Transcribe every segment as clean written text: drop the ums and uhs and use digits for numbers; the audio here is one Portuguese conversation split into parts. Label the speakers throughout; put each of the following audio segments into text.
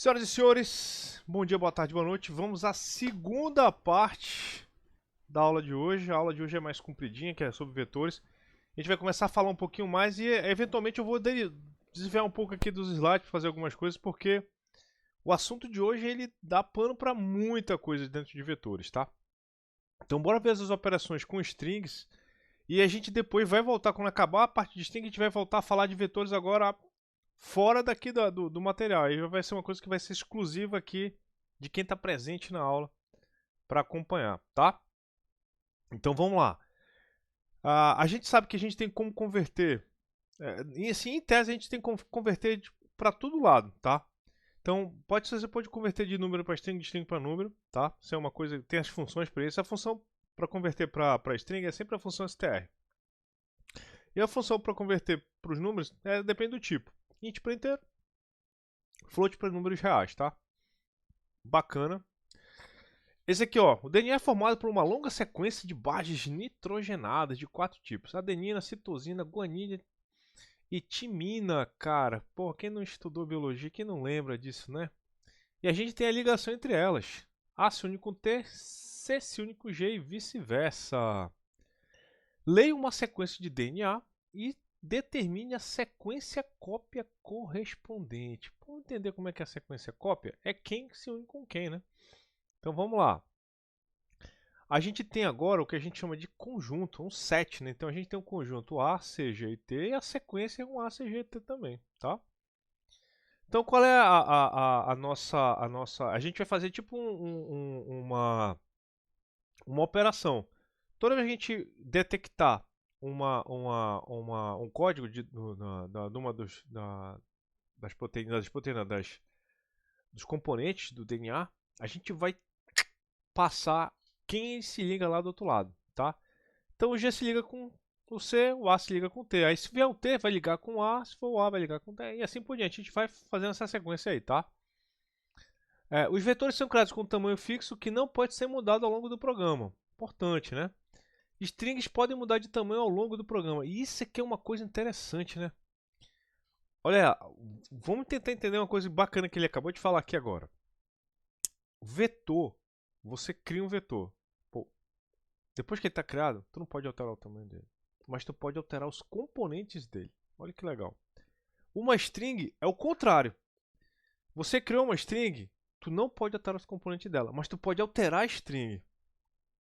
Speaker 1: Senhoras e senhores, bom dia, boa tarde, boa noite. Vamos à segunda parte da aula de hoje. A aula de hoje é mais compridinha, que é sobre vetores. A gente vai começar a falar um pouquinho mais e eventualmente eu vou desviar um pouco aqui dos slides para fazer algumas coisas, porque o assunto de hoje ele dá pano para muita coisa dentro de vetores, tá? Então bora ver as operações com strings e a gente depois vai voltar, quando acabar a parte de string, a gente vai voltar a falar de vetores agora fora daqui do material. Aí vai ser uma coisa que vai ser exclusiva aqui de quem está presente na aula para acompanhar, tá? Então vamos lá. A gente sabe que a gente tem como converter, e assim, em tese a gente tem como converter para todo lado, tá? Então você pode converter de número para string, de string para número, tá? Isso é uma coisa, tem as funções para isso. A função para converter para string é sempre a função str. E a função para converter para os números depende do tipo. Int para inteiro, float para números reais, tá? Bacana. Esse aqui, ó, o DNA é formado por uma longa sequência de bases nitrogenadas de 4 tipos: adenina, citosina, guanina e timina, cara. Pô, quem não estudou biologia, quem não lembra disso, né? E a gente tem a ligação entre elas: A se une com T, C se une com G e vice-versa. Leia uma sequência de DNA e determine a sequência cópia correspondente. Para entender como é que é a sequência cópia, é quem se une com quem, né? Então vamos lá. A gente tem agora o que a gente chama de conjunto, um set, né? Então a gente tem um conjunto A, C, G e T e a sequência é um A, C, G e T também, tá? Então qual é a nossa... A gente vai fazer tipo uma operação. Toda vez que a gente detectar um código de uma dos componentes do DNA, a gente vai passar quem se liga lá do outro lado, tá? Então o G se liga com o C, o A se liga com o T. Aí se vier o T, vai ligar com o A, se for o A, vai ligar com o T, e assim por diante. A gente vai fazendo essa sequência aí, tá? Os vetores são criados com um tamanho fixo que não pode ser mudado ao longo do programa. Importante, né? Strings podem mudar de tamanho ao longo do programa. E isso aqui é uma coisa interessante, né? Olha, vamos tentar entender uma coisa bacana que ele acabou de falar aqui agora. Vetor, você cria um vetor. Pô, depois que ele está criado, tu não pode alterar o tamanho dele. Mas tu pode alterar os componentes dele. Olha que legal. Uma string é o contrário. Você criou uma string, tu não pode alterar os componentes dela, mas tu pode alterar a string.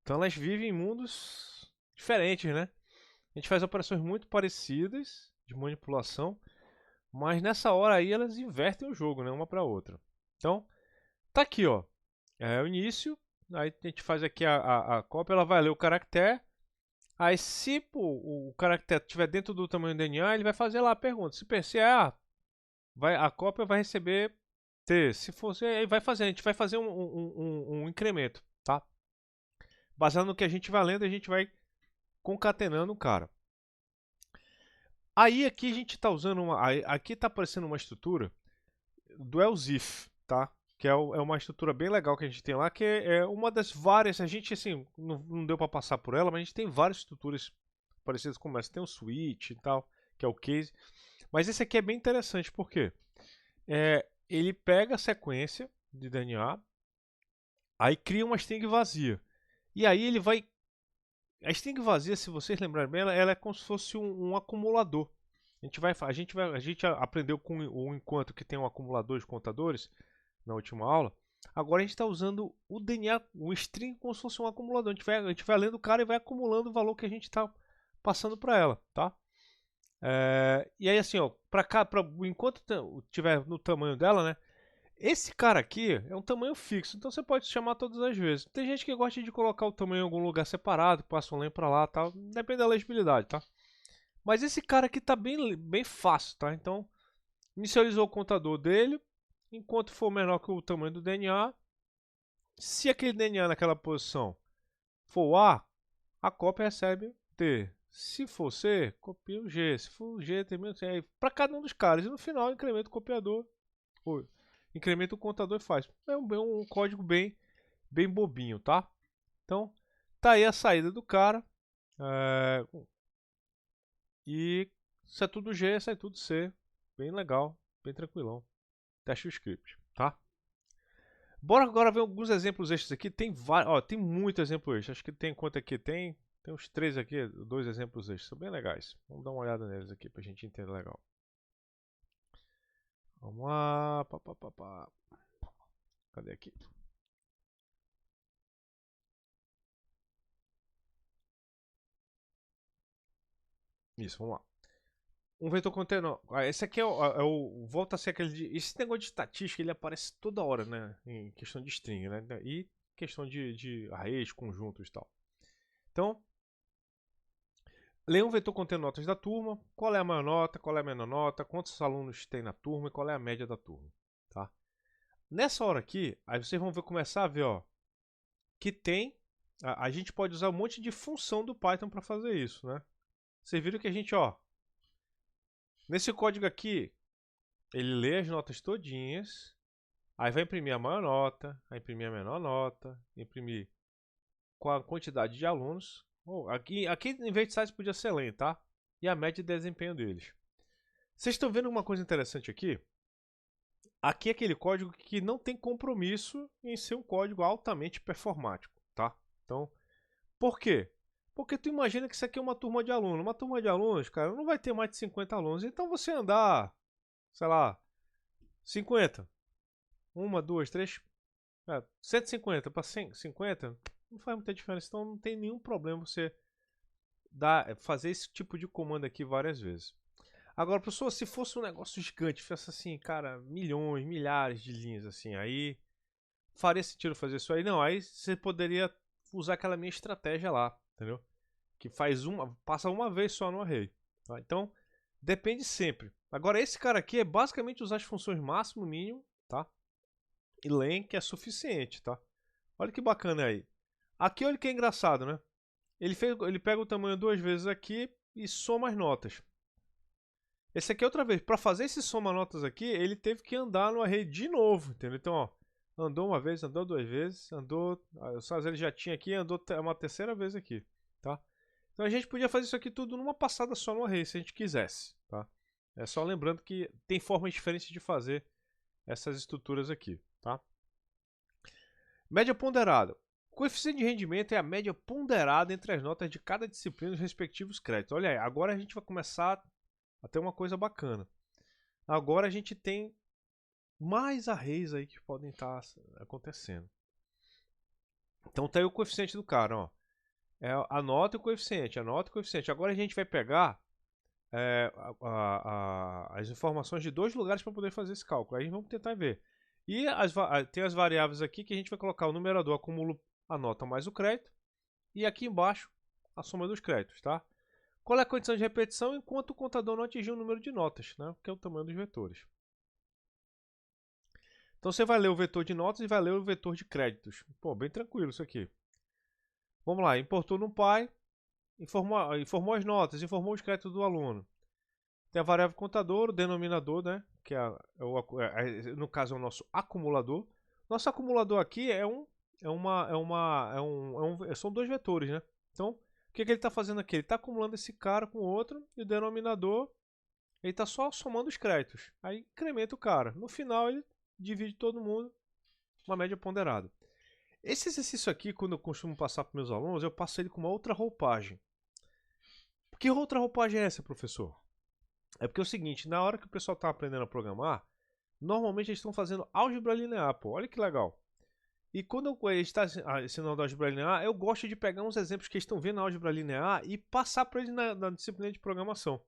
Speaker 1: Então elas vivem em mundos diferentes, né? A gente faz operações muito parecidas de manipulação, mas nessa hora aí elas invertem o jogo, né? Uma para outra. Então, tá aqui, ó. É o início. Aí a gente faz aqui a cópia, ela vai ler o caractere. Aí se pô, o caractere estiver dentro do tamanho do DNA, ele vai fazer lá a pergunta. Se PC é A, a cópia vai receber T. Se for C, aí vai fazer. A gente vai fazer um incremento, tá? Baseado no que a gente vai lendo, a gente vai concatenando o cara. Aí aqui a gente está usando aqui está aparecendo uma estrutura do else if, tá? Que é uma estrutura bem legal que a gente tem lá, que é uma das várias. A gente assim não deu para passar por ela, mas a gente tem várias estruturas parecidas como essa. Tem o switch e tal, que é o case. Mas esse aqui é bem interessante porque ele pega a sequência de DNA, aí cria uma string vazia. E aí ele vai. A string vazia, se vocês lembrarem bem, ela é como se fosse um acumulador. A gente aprendeu com o enquanto que tem um acumulador de contadores na última aula. Agora a gente está usando o DNA, o string, como se fosse um acumulador. A gente vai lendo o cara e vai acumulando o valor que a gente está passando para ela, tá? E aí assim, ó, enquanto tiver no tamanho dela, né? Esse cara aqui é um tamanho fixo, então você pode chamar todas as vezes. Tem gente que gosta de colocar o tamanho em algum lugar separado, passa um len para lá, tal. Depende da legibilidade, tá? Mas esse cara aqui tá bem fácil, tá? Então, inicializou o contador dele, enquanto for menor que o tamanho do DNA. Se aquele DNA naquela posição for A cópia recebe T. Se for C, copia o G. Se for o G, termina o C. Para cada um dos caras. E no final, incrementa o copiador. Ou incrementa o contador e faz. É um código bem bobinho, tá? Então, tá aí a saída do cara. E se é tudo G, sai tudo C. Bem legal, bem tranquilão. Teste o script, tá? Bora agora ver alguns exemplos extras aqui. Tem vários, ó, tem muito exemplo extra. Acho que tem quanto aqui? Tem uns 3 aqui, 2 exemplos extras. São bem legais. Vamos dar uma olhada neles aqui pra gente entender legal. Vamos lá. Pá, pá, pá, pá. Cadê aqui? Isso, vamos lá. Um vetor contínuo. Esse aqui volta a ser aquele. Esse negócio de estatística ele aparece toda hora, né? Em questão de string, né? E questão de arrays, conjuntos e tal. Então, leia um vetor contendo notas da turma. Qual é a maior nota, qual é a menor nota, quantos alunos tem na turma e qual é a média da turma. Tá? Nessa hora aqui, aí vocês vão começar a ver, ó, que tem. A gente pode usar um monte de função do Python para fazer isso, né? Vocês viram que a gente, ó, nesse código aqui, ele lê as notas todinhas, aí vai imprimir a maior nota, vai imprimir a menor nota, imprimir com a quantidade de alunos. Aqui em vez de size podia ser len, tá? E a média de desempenho deles. Vocês estão vendo uma coisa interessante aqui? Aqui é aquele código que não tem compromisso em ser um código altamente performático, tá? Então, por quê? Porque tu imagina que isso aqui é uma turma de alunos. Uma turma de alunos, cara, não vai ter mais de 50 alunos. Então você andar, sei lá, 50. Uma, duas, três. 150 para 150 não faz muita diferença. Então não tem nenhum problema você fazer esse tipo de comando aqui várias vezes. Agora, pessoal, se fosse um negócio gigante, fosse assim, cara, milhões, milhares de linhas, assim, aí faria sentido fazer isso aí? Não, aí você poderia usar aquela minha estratégia lá, entendeu? Que passa uma vez só no array. Tá? Então, depende sempre. Agora, esse cara aqui é basicamente usar as funções máximo, mínimo, tá? E len, que é suficiente, tá? Olha que bacana aí. Aqui, olha que é engraçado, né? Ele pega o tamanho 2 vezes aqui e soma as notas. Esse aqui, outra vez, para fazer esse soma notas aqui, ele teve que andar no array de novo, entendeu? Então, ó, andou uma vez, andou 2 vezes, andou... Às vezes ele já tinha aqui, andou uma terceira vez aqui, tá? Então a gente podia fazer isso aqui tudo numa passada só no array, se a gente quisesse, tá? É só lembrando que tem formas diferentes de fazer essas estruturas aqui, tá? Média ponderada. O coeficiente de rendimento é a média ponderada entre as notas de cada disciplina e os respectivos créditos. Olha aí, agora a gente vai começar a ter uma coisa bacana. Agora a gente tem mais arrays aí que podem estar acontecendo. Então tá aí o coeficiente do cara, ó. É a nota e o coeficiente, a nota e o coeficiente. Agora a gente vai pegar as informações de 2 lugares para poder fazer esse cálculo. Aí vamos tentar ver. E tem as variáveis aqui que a gente vai colocar o numerador acumulo a nota mais o crédito. E aqui embaixo a soma dos créditos, tá? Qual é a condição de repetição enquanto o contador não atingir o número de notas, né? Que é o tamanho dos vetores. Então você vai ler o vetor de notas e vai ler o vetor de créditos. Pô, bem tranquilo isso aqui. Vamos lá, importou no Py, informou as notas, informou os créditos do aluno. Tem a variável contador, o denominador, né? Que no caso é o nosso acumulador. Nosso acumulador aqui são 2 vetores, né? Então, o que ele está fazendo aqui? Ele está acumulando esse cara com o outro e o denominador ele está só somando os créditos. Aí incrementa o cara. No final ele divide todo mundo, uma média ponderada. Esse exercício aqui, quando eu costumo passar para meus alunos, eu passo ele com uma outra roupagem. Que outra roupagem é essa, professor? É porque é o seguinte, na hora que o pessoal está aprendendo a programar, normalmente eles estão fazendo álgebra linear, pô, olha que legal. E quando eles estão ensinando álgebra linear, eu gosto de pegar uns exemplos que eles estão vendo na álgebra linear e passar para eles na disciplina de programação.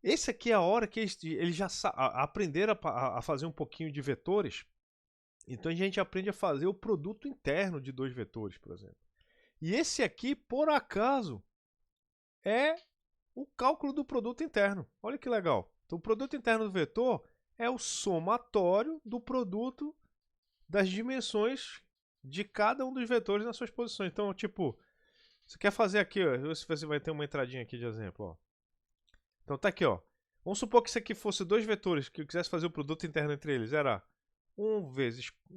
Speaker 1: Esse aqui é a hora que eles já aprenderam a fazer um pouquinho de vetores. Então a gente aprende a fazer o produto interno de 2 vetores, por exemplo. E esse aqui, por acaso, é o cálculo do produto interno. Olha que legal. Então o produto interno do vetor é o somatório do produto das dimensões de cada um dos vetores nas suas posições. Então, tipo, você quer fazer aqui, ó, se você vai ter uma entradinha aqui de exemplo, ó. Então tá aqui, ó. Vamos supor que isso aqui fosse 2 vetores que eu quisesse fazer o produto interno entre eles. Era 1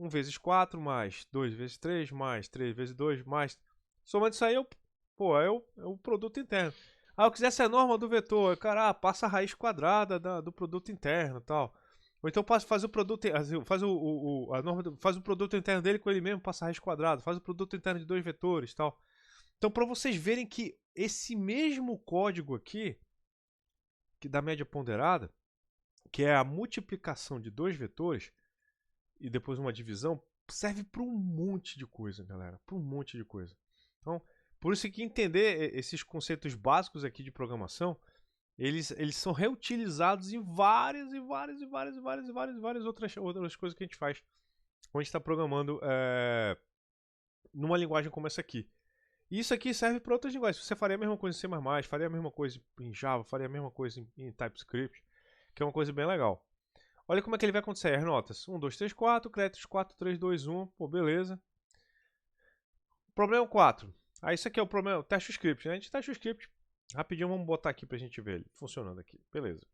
Speaker 1: vezes 4 mais 2 vezes 3 mais 3 vezes 2 mais... Somando isso aí, é o produto interno. Eu quisesse a norma do vetor, cara, passa a raiz quadrada do produto interno e tal. Ou então faz o produto, faz o produto interno dele com ele mesmo, passa raiz quadrado, faz o produto interno de 2 vetores e tal. Então, para vocês verem que esse mesmo código aqui, que da média ponderada, que é a multiplicação de 2 vetores e depois uma divisão, serve para um monte de coisa, galera, para um monte de coisa. Então, por isso que entender esses conceitos básicos aqui de programação, eles são reutilizados em várias outras coisas que a gente faz quando a gente está programando numa linguagem como essa aqui. E isso aqui serve para outras linguagens. Você faria a mesma coisa em C++, faria a mesma coisa em Java, faria a mesma coisa em TypeScript, que é uma coisa bem legal. Olha como é que ele vai acontecer. As notas: 1, 2, 3, 4, créditos 4, 3, 2, 1. Pô, beleza. Problema 4. Isso aqui é o problema, teste o script, né? A gente testa o script. Rapidinho, vamos botar aqui pra gente ver ele funcionando aqui. Beleza.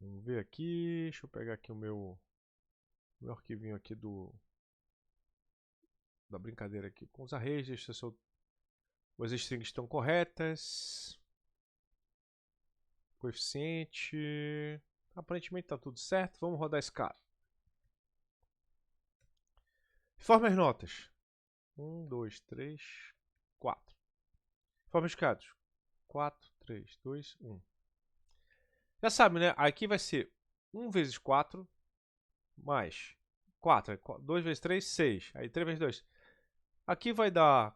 Speaker 1: Vamos ver aqui. Deixa eu pegar aqui o meu arquivinho aqui da brincadeira aqui com os arrays. Deixa se as strings estão corretas. Coeficiente. Aparentemente está tudo certo. Vamos rodar esse cara. Forma as notas. 1, 2, 3, 4. Forma os casos. 4, 3, 2, 1. Já sabe, né? Aqui vai ser 1 vezes 4 mais 4. 2 vezes 3, 6. Aí 3 vezes 2. Aqui vai dar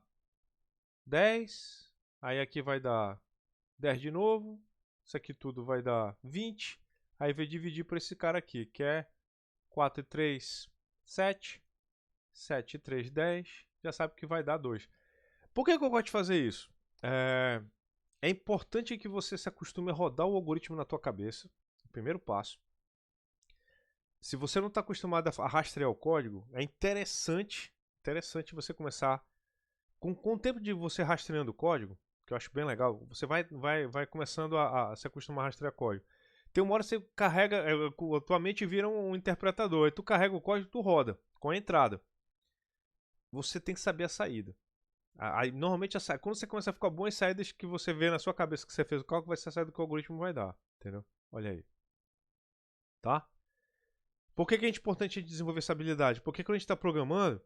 Speaker 1: 10. Aí aqui vai dar 10 de novo. Isso aqui tudo vai dar 20. Aí vai dividir por esse cara aqui, que é 4 e 3, 7. 7 e 3, 10. Já sabe que vai dar 2. Por que eu gosto de fazer isso? É importante que você se acostume a rodar o algoritmo na tua cabeça. O primeiro passo. Se você não está acostumado a rastrear o código, é interessante você começar com o tempo de você rastreando o código, que eu acho bem legal. Você vai começando a se acostumar a rastrear código. Tem uma hora que você carrega, a tua mente vira um interpretador. Aí tu carrega o código e tu roda com a entrada. Você tem que saber a saída. Aí, normalmente, quando você começa a ficar bom, as saídas que você vê na sua cabeça que você fez o cálculo vai ser a saída que o algoritmo vai dar. Entendeu? Olha aí. Tá? Por que é importante desenvolver essa habilidade? Porque quando a gente está programando,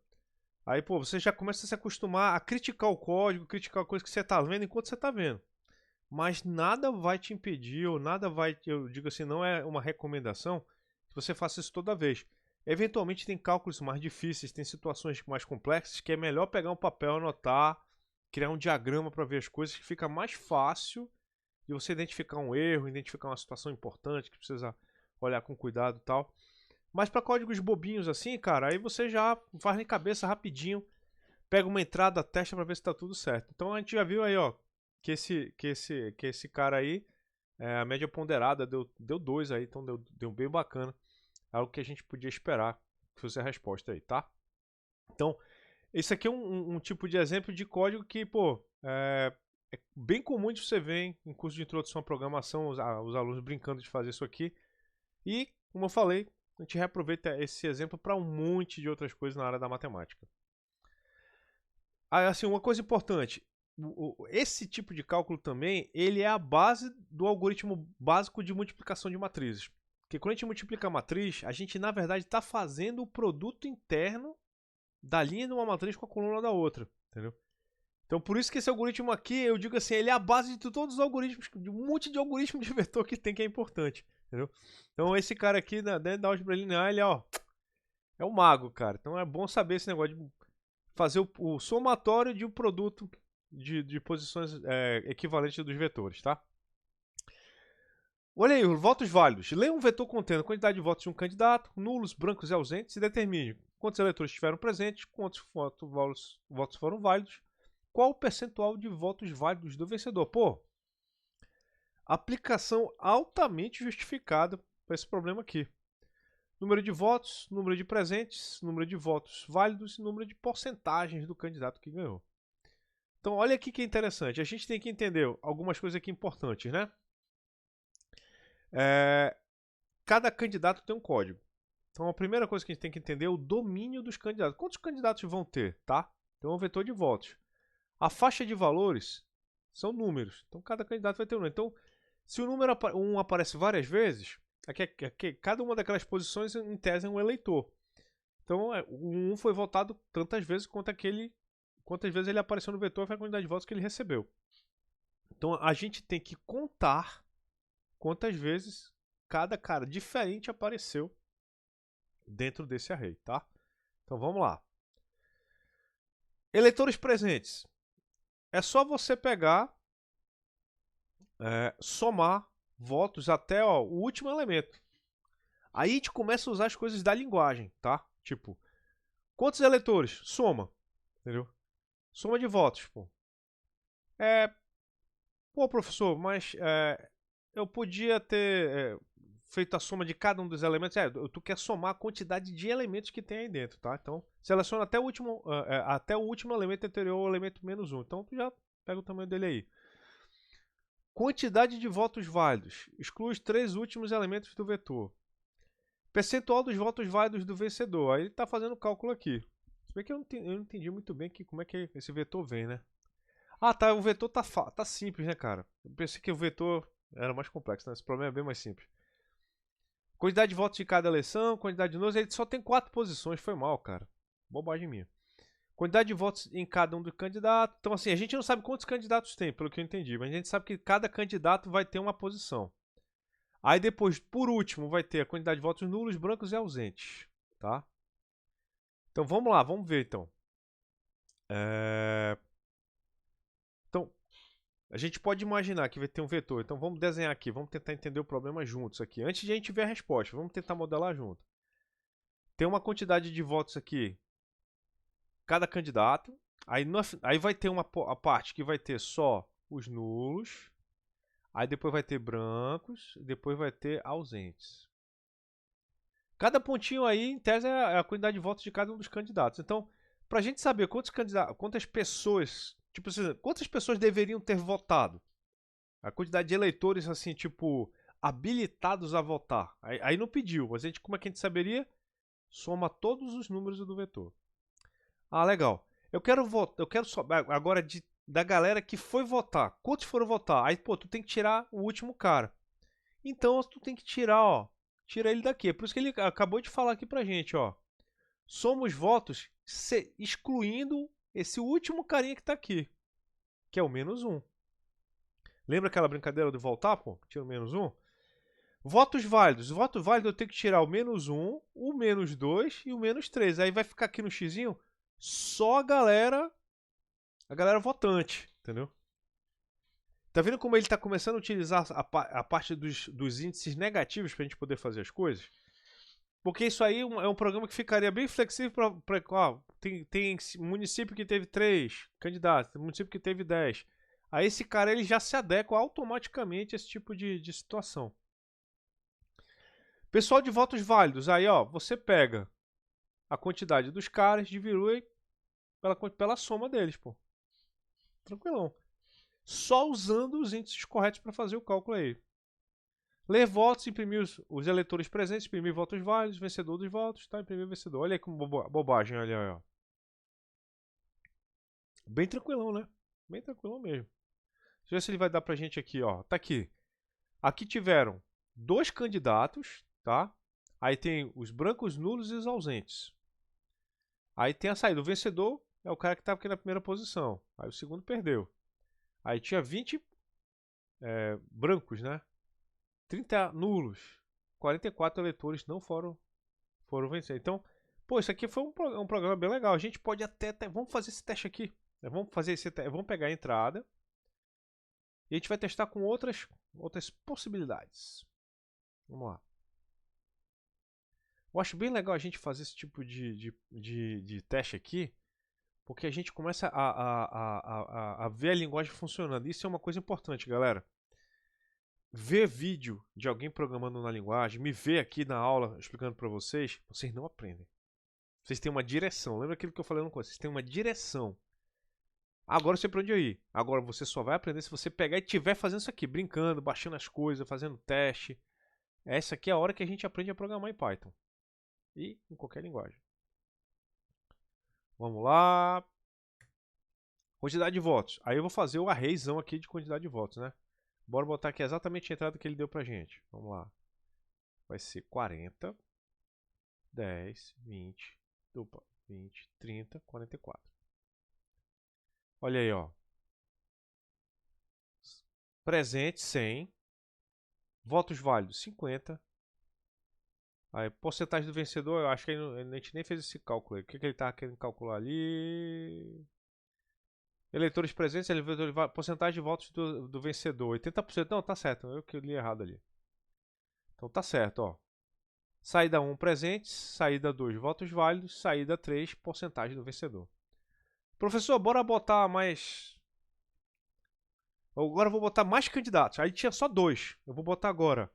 Speaker 1: aí pô, você já começa a se acostumar a criticar o código, criticar a coisa que você está vendo enquanto você está vendo. Mas nada vai te impedir, ou nada vai, eu digo assim, não é uma recomendação que você faça isso toda vez. Eventualmente tem cálculos mais difíceis, tem situações mais complexas que é melhor pegar um papel, anotar, criar um diagrama para ver as coisas, que fica mais fácil de você identificar um erro, identificar uma situação importante que precisa olhar com cuidado e tal. Mas para códigos bobinhos assim, cara, aí você já faz na cabeça rapidinho, pega uma entrada, testa para ver se está tudo certo. Então a gente já viu aí, ó, que esse cara aí, a média ponderada deu 2 aí, então deu bem bacana. Algo que a gente podia esperar que fosse a resposta aí, tá? Então, esse aqui é um tipo de exemplo de código que, pô, é bem comum de você ver em curso de introdução à programação, os alunos brincando de fazer isso aqui. E, como eu falei, a gente reaproveita esse exemplo para um monte de outras coisas na área da matemática. Assim, uma coisa importante, esse tipo de cálculo também, ele é a base do algoritmo básico de multiplicação de matrizes. Porque quando a gente multiplica a matriz, a gente na verdade está fazendo o produto interno da linha de uma matriz com a coluna da outra, entendeu? Então por isso que esse algoritmo aqui, eu digo assim, ele é a base de todos os algoritmos, de um monte de algoritmo de vetor que tem, que é importante, entendeu? Então esse cara aqui, dentro da álgebra linear, ele é o mago, cara. Então é bom saber esse negócio de fazer o somatório de um produto de posições equivalentes dos vetores, tá? Olha aí, votos válidos. Leia um vetor contendo a quantidade de votos de um candidato, nulos, brancos e ausentes, e determine quantos eleitores estiveram presentes, quantos votos foram válidos, qual o percentual de votos válidos do vencedor. Pô, aplicação altamente justificada para esse problema aqui. Número de votos, número de presentes, número de votos válidos e número de porcentagens do candidato que ganhou. Então, olha aqui que interessante. A gente tem que entender algumas coisas aqui importantes, né? Cada candidato tem um código. Então a primeira coisa que a gente tem que entender é o domínio dos candidatos. Quantos candidatos vão ter, tá? Então é um vetor de votos. A faixa de valores são números. Então cada candidato vai ter um número. Então se o número 1 aparece várias vezes, cada uma daquelas posições, em tese, é um eleitor. Então, o 1 foi votado tantas vezes quantas vezes ele apareceu no vetor foi a quantidade de votos que ele recebeu. Então, a gente tem que contar quantas vezes cada cara diferente apareceu dentro desse array, tá? Então, vamos lá. Eleitores presentes. É só você pegar, somar votos até o último elemento. Aí a gente começa a usar as coisas da linguagem, tá? Tipo, quantos eleitores? Soma, entendeu? Soma de votos, pô. Pô, professor, mas eu podia ter feito a soma de cada um dos elementos. Tu quer somar a quantidade de elementos que tem aí dentro, tá? Então, seleciona até o último elemento anterior ao elemento menos 1. Então, tu já pega o tamanho dele aí. Quantidade de votos válidos. Exclui os 3 últimos elementos do vetor. Percentual dos votos válidos do vencedor. Aí ele está fazendo o cálculo aqui. Se bem que eu não entendi muito bem como é que esse vetor vem, né? Ah, tá. O vetor tá simples, né, cara? Eu pensei que o vetor era mais complexo, né? Esse problema é bem mais simples. Quantidade de votos de cada eleição, quantidade de nomes. Ele só tem 4 posições. Foi mal, cara. Bobagem minha. Quantidade de votos em cada um dos candidatos. Então, assim, a gente não sabe quantos candidatos tem, pelo que eu entendi. Mas a gente sabe que cada candidato vai ter uma posição. Aí depois, por último, vai ter a quantidade de votos nulos, brancos e ausentes, tá? Então vamos lá, vamos ver então. Então, a gente pode imaginar que vai ter um vetor. Então vamos desenhar aqui, vamos tentar entender o problema juntos aqui. Antes de a gente ver a resposta, vamos tentar modelar junto. Tem uma quantidade de votos aqui, cada candidato. Aí vai ter a parte que vai ter só os nulos. Aí depois vai ter brancos, depois vai ter ausentes. Cada pontinho aí, em tese, é a quantidade de votos de cada um dos candidatos. Então, para a gente saber quantas pessoas, tipo assim, quantas pessoas deveriam ter votado, a quantidade de eleitores, assim, tipo, habilitados a votar. Aí não pediu, mas como é que a gente saberia? Soma todos os números do vetor. Ah, legal. Eu quero agora da galera que foi votar. Quantos foram votar? Aí, pô, tu tem que tirar o último cara. Então, tu tem que tirar, ó. Tira ele daqui. É por isso que ele acabou de falar aqui pra gente, ó. Soma os votos excluindo esse último carinha que tá aqui. Que é o menos 1. Lembra aquela brincadeira de voltar, pô? Tira o menos 1. Votos válidos. Voto válido eu tenho que tirar o menos 1, o menos 2 e o menos 3. Aí vai ficar aqui no xizinho só a galera votante, entendeu? Tá vendo como ele está começando a utilizar a parte dos índices negativos para a gente poder fazer as coisas? Porque isso aí é um programa que ficaria bem flexível para. Tem município que teve 3 candidatos, tem município que teve 10. Aí esse cara ele já se adequa automaticamente a esse tipo de situação. Pessoal de votos válidos, aí ó, você pega a quantidade dos caras, diminui pela soma deles, pô. Tranquilão. Só usando os índices corretos para fazer o cálculo aí. Ler votos, imprimir os eleitores presentes, imprimir votos válidos, vencedor dos votos, tá? Imprimir vencedor. Olha aí que bobagem, olha aí, ó. Bem tranquilão, né? Bem tranquilão mesmo. Deixa eu ver se ele vai dar pra gente aqui, ó. Tá aqui. Aqui tiveram 2 candidatos, tá? Aí tem os brancos, nulos e os ausentes. Aí tem a saída. O vencedor é o cara que estava aqui na primeira posição. Aí o segundo perdeu. Aí tinha 20 brancos, né? 30 nulos. 44 eleitores não foram vencer. Então, pô, isso aqui foi um programa bem legal. A gente pode até... Vamos fazer esse teste aqui. Vamos pegar a entrada. E a gente vai testar com outras possibilidades. Vamos lá. Eu acho bem legal a gente fazer esse tipo de teste aqui, porque a gente começa a ver a linguagem funcionando. Isso é uma coisa importante, galera. Ver vídeo de alguém programando na linguagem, me ver aqui na aula explicando para vocês, vocês não aprendem. Vocês têm uma direção. Lembra aquilo que eu falei no começo? Vocês têm uma direção. Agora você para onde ir. Agora você só vai aprender se você pegar e estiver fazendo isso aqui, brincando, baixando as coisas, fazendo teste. Essa aqui é a hora que a gente aprende a programar em Python. E em qualquer linguagem. Vamos lá. Quantidade de votos. Aí eu vou fazer o arrayzão aqui de quantidade de votos, né? Bora botar aqui exatamente a entrada que ele deu pra gente. Vamos lá. vai ser 40, 10, 20, 20, 30, 44. Olha aí, ó. Presente, 100. Votos válidos, 50. Aí, porcentagem do vencedor, eu acho que a gente nem fez esse cálculo aí. O que ele tá querendo calcular ali? Eleitores presentes, porcentagem de votos do vencedor, 80%. Não, tá certo, eu que li errado ali. Então tá certo, ó. Saída 1, presentes. Saída 2, votos válidos. Saída 3, porcentagem do vencedor. Professor, bora botar mais... Agora eu vou botar mais candidatos. Aí tinha só 2. Eu vou botar agora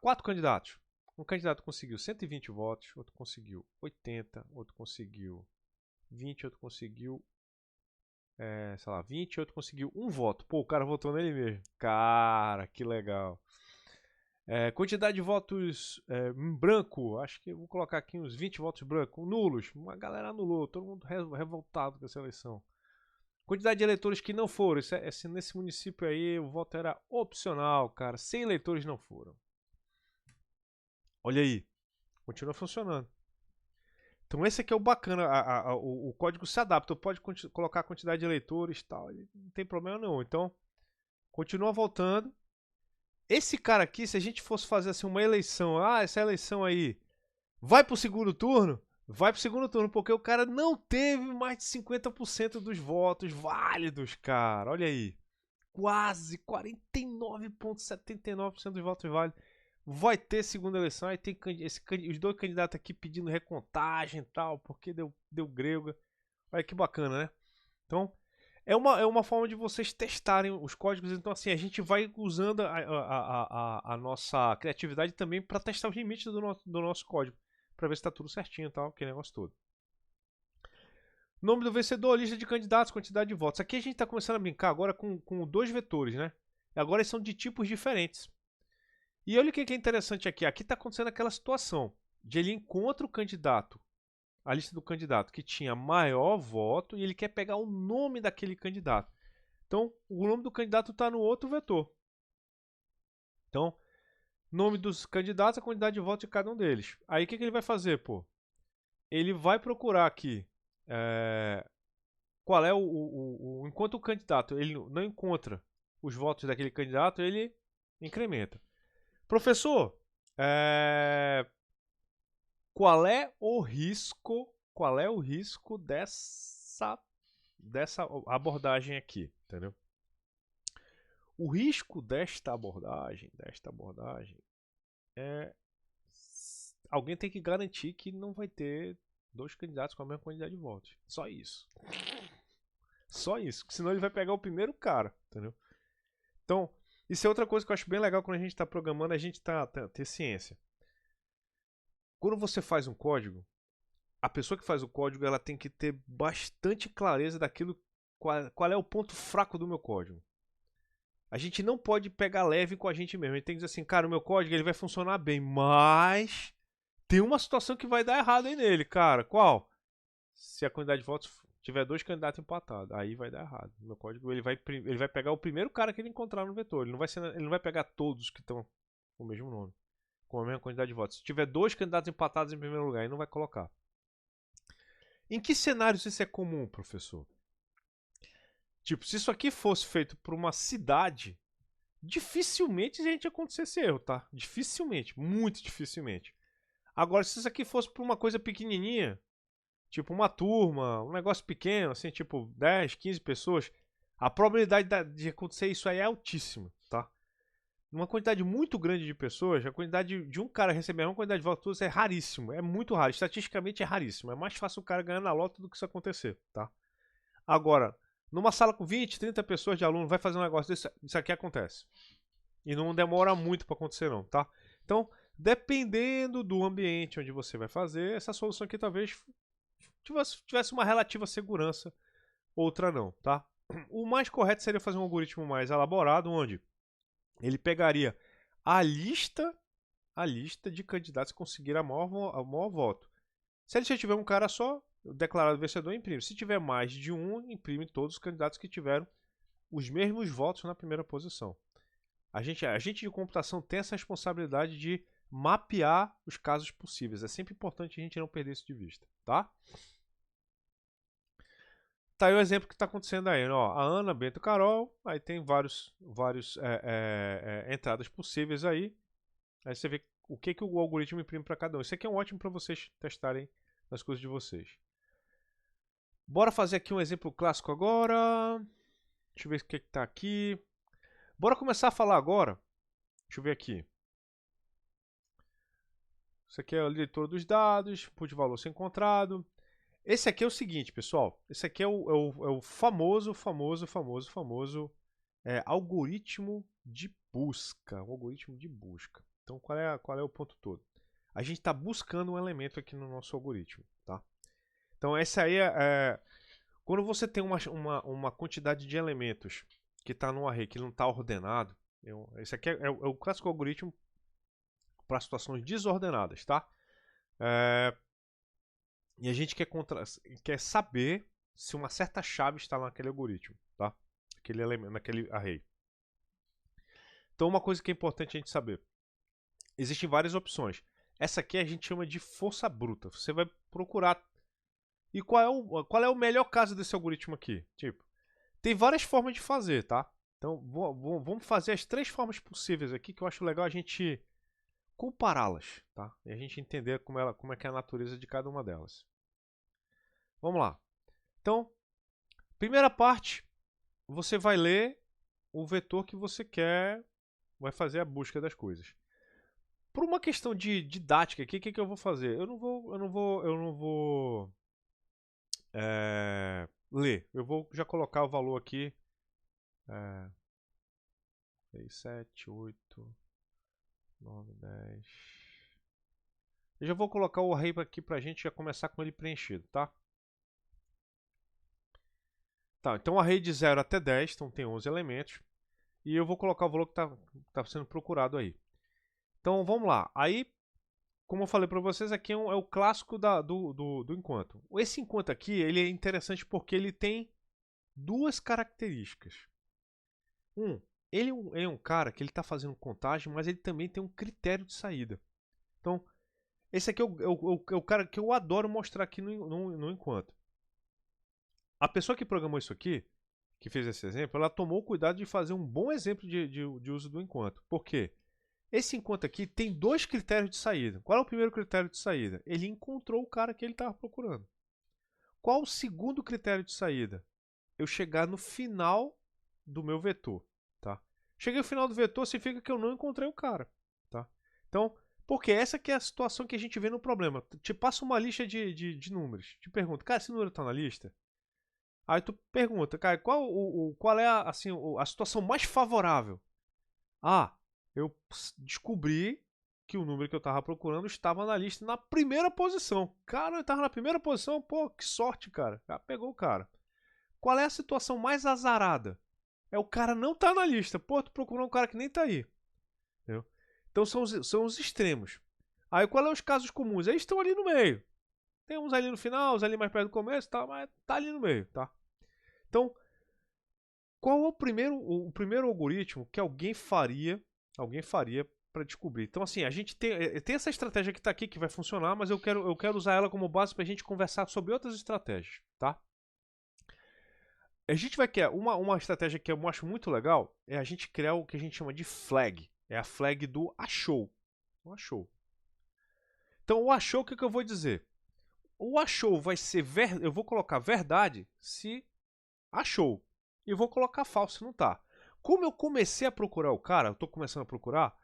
Speaker 1: 4 candidatos. Um candidato conseguiu 120 votos, outro conseguiu 80, outro conseguiu 20, outro conseguiu 20, outro conseguiu 1 voto. Pô, o cara votou nele mesmo. Cara, que legal. Quantidade de votos em branco, acho que eu vou colocar aqui uns 20 votos brancos. Nulos, uma galera anulou, todo mundo revoltado com essa eleição. Quantidade de eleitores que não foram, nesse município aí o voto era opcional, cara. 100 eleitores não foram. Olha aí, continua funcionando. Então esse aqui é o bacana, o código se adapta, pode colocar a quantidade de eleitores e tal, não tem problema não. Então, continua voltando. Esse cara aqui, se a gente fosse fazer assim uma eleição, essa eleição aí vai pro segundo turno, vai pro segundo turno, porque o cara não teve mais de 50% dos votos válidos, cara. Olha aí. Quase 49,79% dos votos válidos. Vai ter segunda eleição, aí tem os 2 candidatos aqui pedindo recontagem e tal, porque deu grega. Olha que bacana, né? Então, é uma forma de vocês testarem os códigos. Então, assim, a gente vai usando a nossa criatividade também para testar os limites do nosso código. Para ver se está tudo certinho e tal, aquele negócio todo. Nome do vencedor, lista de candidatos, quantidade de votos. Aqui a gente está começando a brincar agora com 2 vetores, né? Agora eles são de tipos diferentes. E olha o que é interessante aqui. Aqui está acontecendo aquela situação de ele encontra o candidato, a lista do candidato que tinha maior voto e ele quer pegar o nome daquele candidato. Então, o nome do candidato está no outro vetor. Então, nome dos candidatos, a quantidade de votos de cada um deles. Aí o que ele vai fazer, pô? Ele vai procurar aqui qual é enquanto o candidato ele não encontra os votos daquele candidato, ele incrementa. Professor, qual é o risco dessa abordagem aqui, entendeu? O risco desta abordagem é alguém tem que garantir que não vai ter 2 candidatos com a mesma quantidade de votos. Só isso. Só isso. Senão ele vai pegar o primeiro cara, entendeu? Então, isso é outra coisa que eu acho bem legal quando a gente está programando, a gente ter ciência. Quando você faz um código, a pessoa que faz o código ela tem que ter bastante clareza daquilo, qual é o ponto fraco do meu código. A gente não pode pegar leve com a gente mesmo. A gente tem que dizer assim, cara, o meu código ele vai funcionar bem, mas tem uma situação que vai dar errado aí nele, cara. Qual? Se a quantidade de votos tiver 2 candidatos empatados, aí vai dar errado. O meu código ele vai pegar o primeiro cara que ele encontrar no vetor. Ele não vai pegar todos que estão com o mesmo nome, com a mesma quantidade de votos. Se tiver 2 candidatos empatados em primeiro lugar, ele não vai colocar. Em que cenários isso é comum, professor? Tipo, se isso aqui fosse feito por uma cidade, dificilmente a gente ia acontecer esse erro, tá? Dificilmente, muito dificilmente. Agora, se isso aqui fosse por uma coisa pequenininha, tipo uma turma, um negócio pequeno, assim, tipo 10, 15 pessoas, a probabilidade de acontecer isso aí é altíssima, tá? Numa quantidade muito grande de pessoas, a quantidade de um cara receber a mesma quantidade de votos é raríssimo, é muito raro, estatisticamente é raríssimo. É mais fácil o cara ganhar na lota do que isso acontecer, tá? Agora, numa sala com 20, 30 pessoas de aluno, vai fazer um negócio desse, isso aqui acontece. E não demora muito para acontecer não, tá? Então, dependendo do ambiente onde você vai fazer, essa solução aqui talvez tivesse uma relativa segurança, outra não, tá? O mais correto seria fazer um algoritmo mais elaborado, onde ele pegaria a lista de candidatos que conseguiram a maior voto. Se ele já tiver um cara só, declarado vencedor, imprime. Se tiver mais de um, imprime todos os candidatos que tiveram os mesmos votos na primeira posição. A gente de computação tem essa responsabilidade de mapear os casos possíveis. É sempre importante a gente não perder isso de vista, tá? Tá aí o exemplo que está acontecendo aí, ó. A Ana, Bento, Carol, aí tem vários entradas possíveis aí. Aí você vê o que o algoritmo imprime para cada um. Isso aqui é um ótimo para vocês testarem nas coisas de vocês. Bora fazer aqui um exemplo clássico agora. Deixa eu ver o que está aqui. Bora começar a falar agora. Deixa eu ver aqui. Isso aqui é a leitura dos dados, input de valor ser encontrado. Esse aqui é o seguinte, pessoal. Esse aqui é o famoso algoritmo de busca. O algoritmo de busca. Então, qual é o ponto todo? A gente está buscando um elemento aqui no nosso algoritmo, tá? Então, essa aí quando você tem uma quantidade de elementos que está num array que não está ordenado, esse aqui é o clássico algoritmo para situações desordenadas, tá? E a gente quer saber se uma certa chave está naquele algoritmo, tá? Aquele elemento, naquele array. Então, uma coisa que é importante a gente saber: existem várias opções. Essa aqui a gente chama de força bruta. Você vai procurar. E qual é o melhor caso desse algoritmo aqui? Tipo, tem várias formas de fazer, tá? Então, vamos fazer as 3 formas possíveis aqui que eu acho legal a gente compará-las, tá? E a gente entender como é que é a natureza de cada uma delas. Vamos lá. Então, primeira parte, você vai ler o vetor que você quer, vai fazer a busca das coisas. Por uma questão de didática aqui, o que eu vou fazer? Eu não vou ler. Eu vou já colocar o valor aqui. 6, 7, 8, 9, 10. Eu já vou colocar o array aqui pra gente já começar com ele preenchido, tá? Tá, então o array de 0 até 10, então tem 11 elementos. E eu vou colocar o valor que está sendo procurado aí. Então vamos lá. Aí, como eu falei para vocês, aqui é o clássico do enquanto. Esse enquanto aqui ele é interessante porque ele tem 2 características. Ele é um cara que ele está fazendo contagem, mas ele também tem um critério de saída. Então, esse aqui é o cara que eu adoro mostrar aqui no enquanto. A pessoa que programou isso aqui, que fez esse exemplo, ela tomou o cuidado de fazer um bom exemplo de uso do enquanto. Por quê? Esse enquanto aqui tem 2 critérios de saída. Qual é o primeiro critério de saída? Ele encontrou o cara que ele estava procurando. Qual o segundo critério de saída? Eu chegar no final do meu vetor. Tá? Cheguei no final do vetor, significa que eu não encontrei o cara. Tá? Então, porque essa que é a situação que a gente vê no problema. Te passa uma lista de números. Te pergunta, cara, esse número está na lista? Aí tu pergunta, cara, qual é a situação mais favorável? Ah, eu descobri que o número que eu estava procurando estava na lista na primeira posição. Cara, ele estava na primeira posição, pô, que sorte, cara. Já pegou o cara. Qual é a situação mais azarada? É o cara não tá na lista. Pô, tu procurou um cara que nem tá aí. Entendeu? Então são os extremos. Aí qual é os casos comuns? Eles estão ali no meio. Tem uns ali no final, uns ali mais perto do começo, tá, mas tá ali no meio, tá? Então, qual é o primeiro algoritmo que alguém faria para descobrir? Então, assim, a gente tem essa estratégia que está aqui que vai funcionar, mas eu quero usar ela como base para a gente conversar sobre outras estratégias, tá? A gente vai criar uma estratégia que eu acho muito legal, é a gente criar o que a gente chama de flag. É a flag do achou. O achou. Então, o achou, o que eu vou dizer? O achou vai ser eu vou colocar verdade se achou. E vou colocar falso se não tá. Como eu comecei a procurar o cara, eu tô começando a procurar,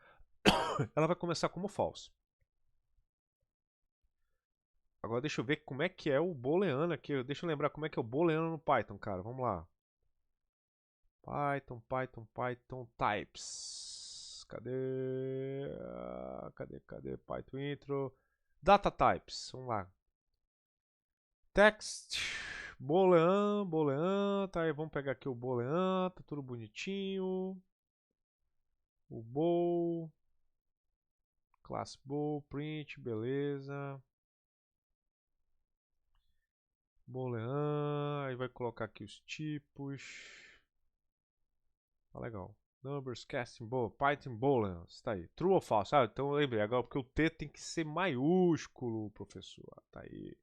Speaker 1: ela vai começar como falso. Agora deixa eu ver como é que é o booleano aqui. Deixa eu lembrar como é que é o booleano no Python, cara. Vamos lá. Python types. Cadê Python intro? Data types. Vamos lá. Text. Boolean, tá aí, vamos pegar aqui o boolean, tá tudo bonitinho. O bool, class bool, print, beleza. Boolean, aí vai colocar aqui os tipos. Tá legal. Numbers, casting, Python, booleans. Tá aí. True ou false? Ah, então eu lembrei agora, porque o T tem que ser maiúsculo, professor. Tá aí.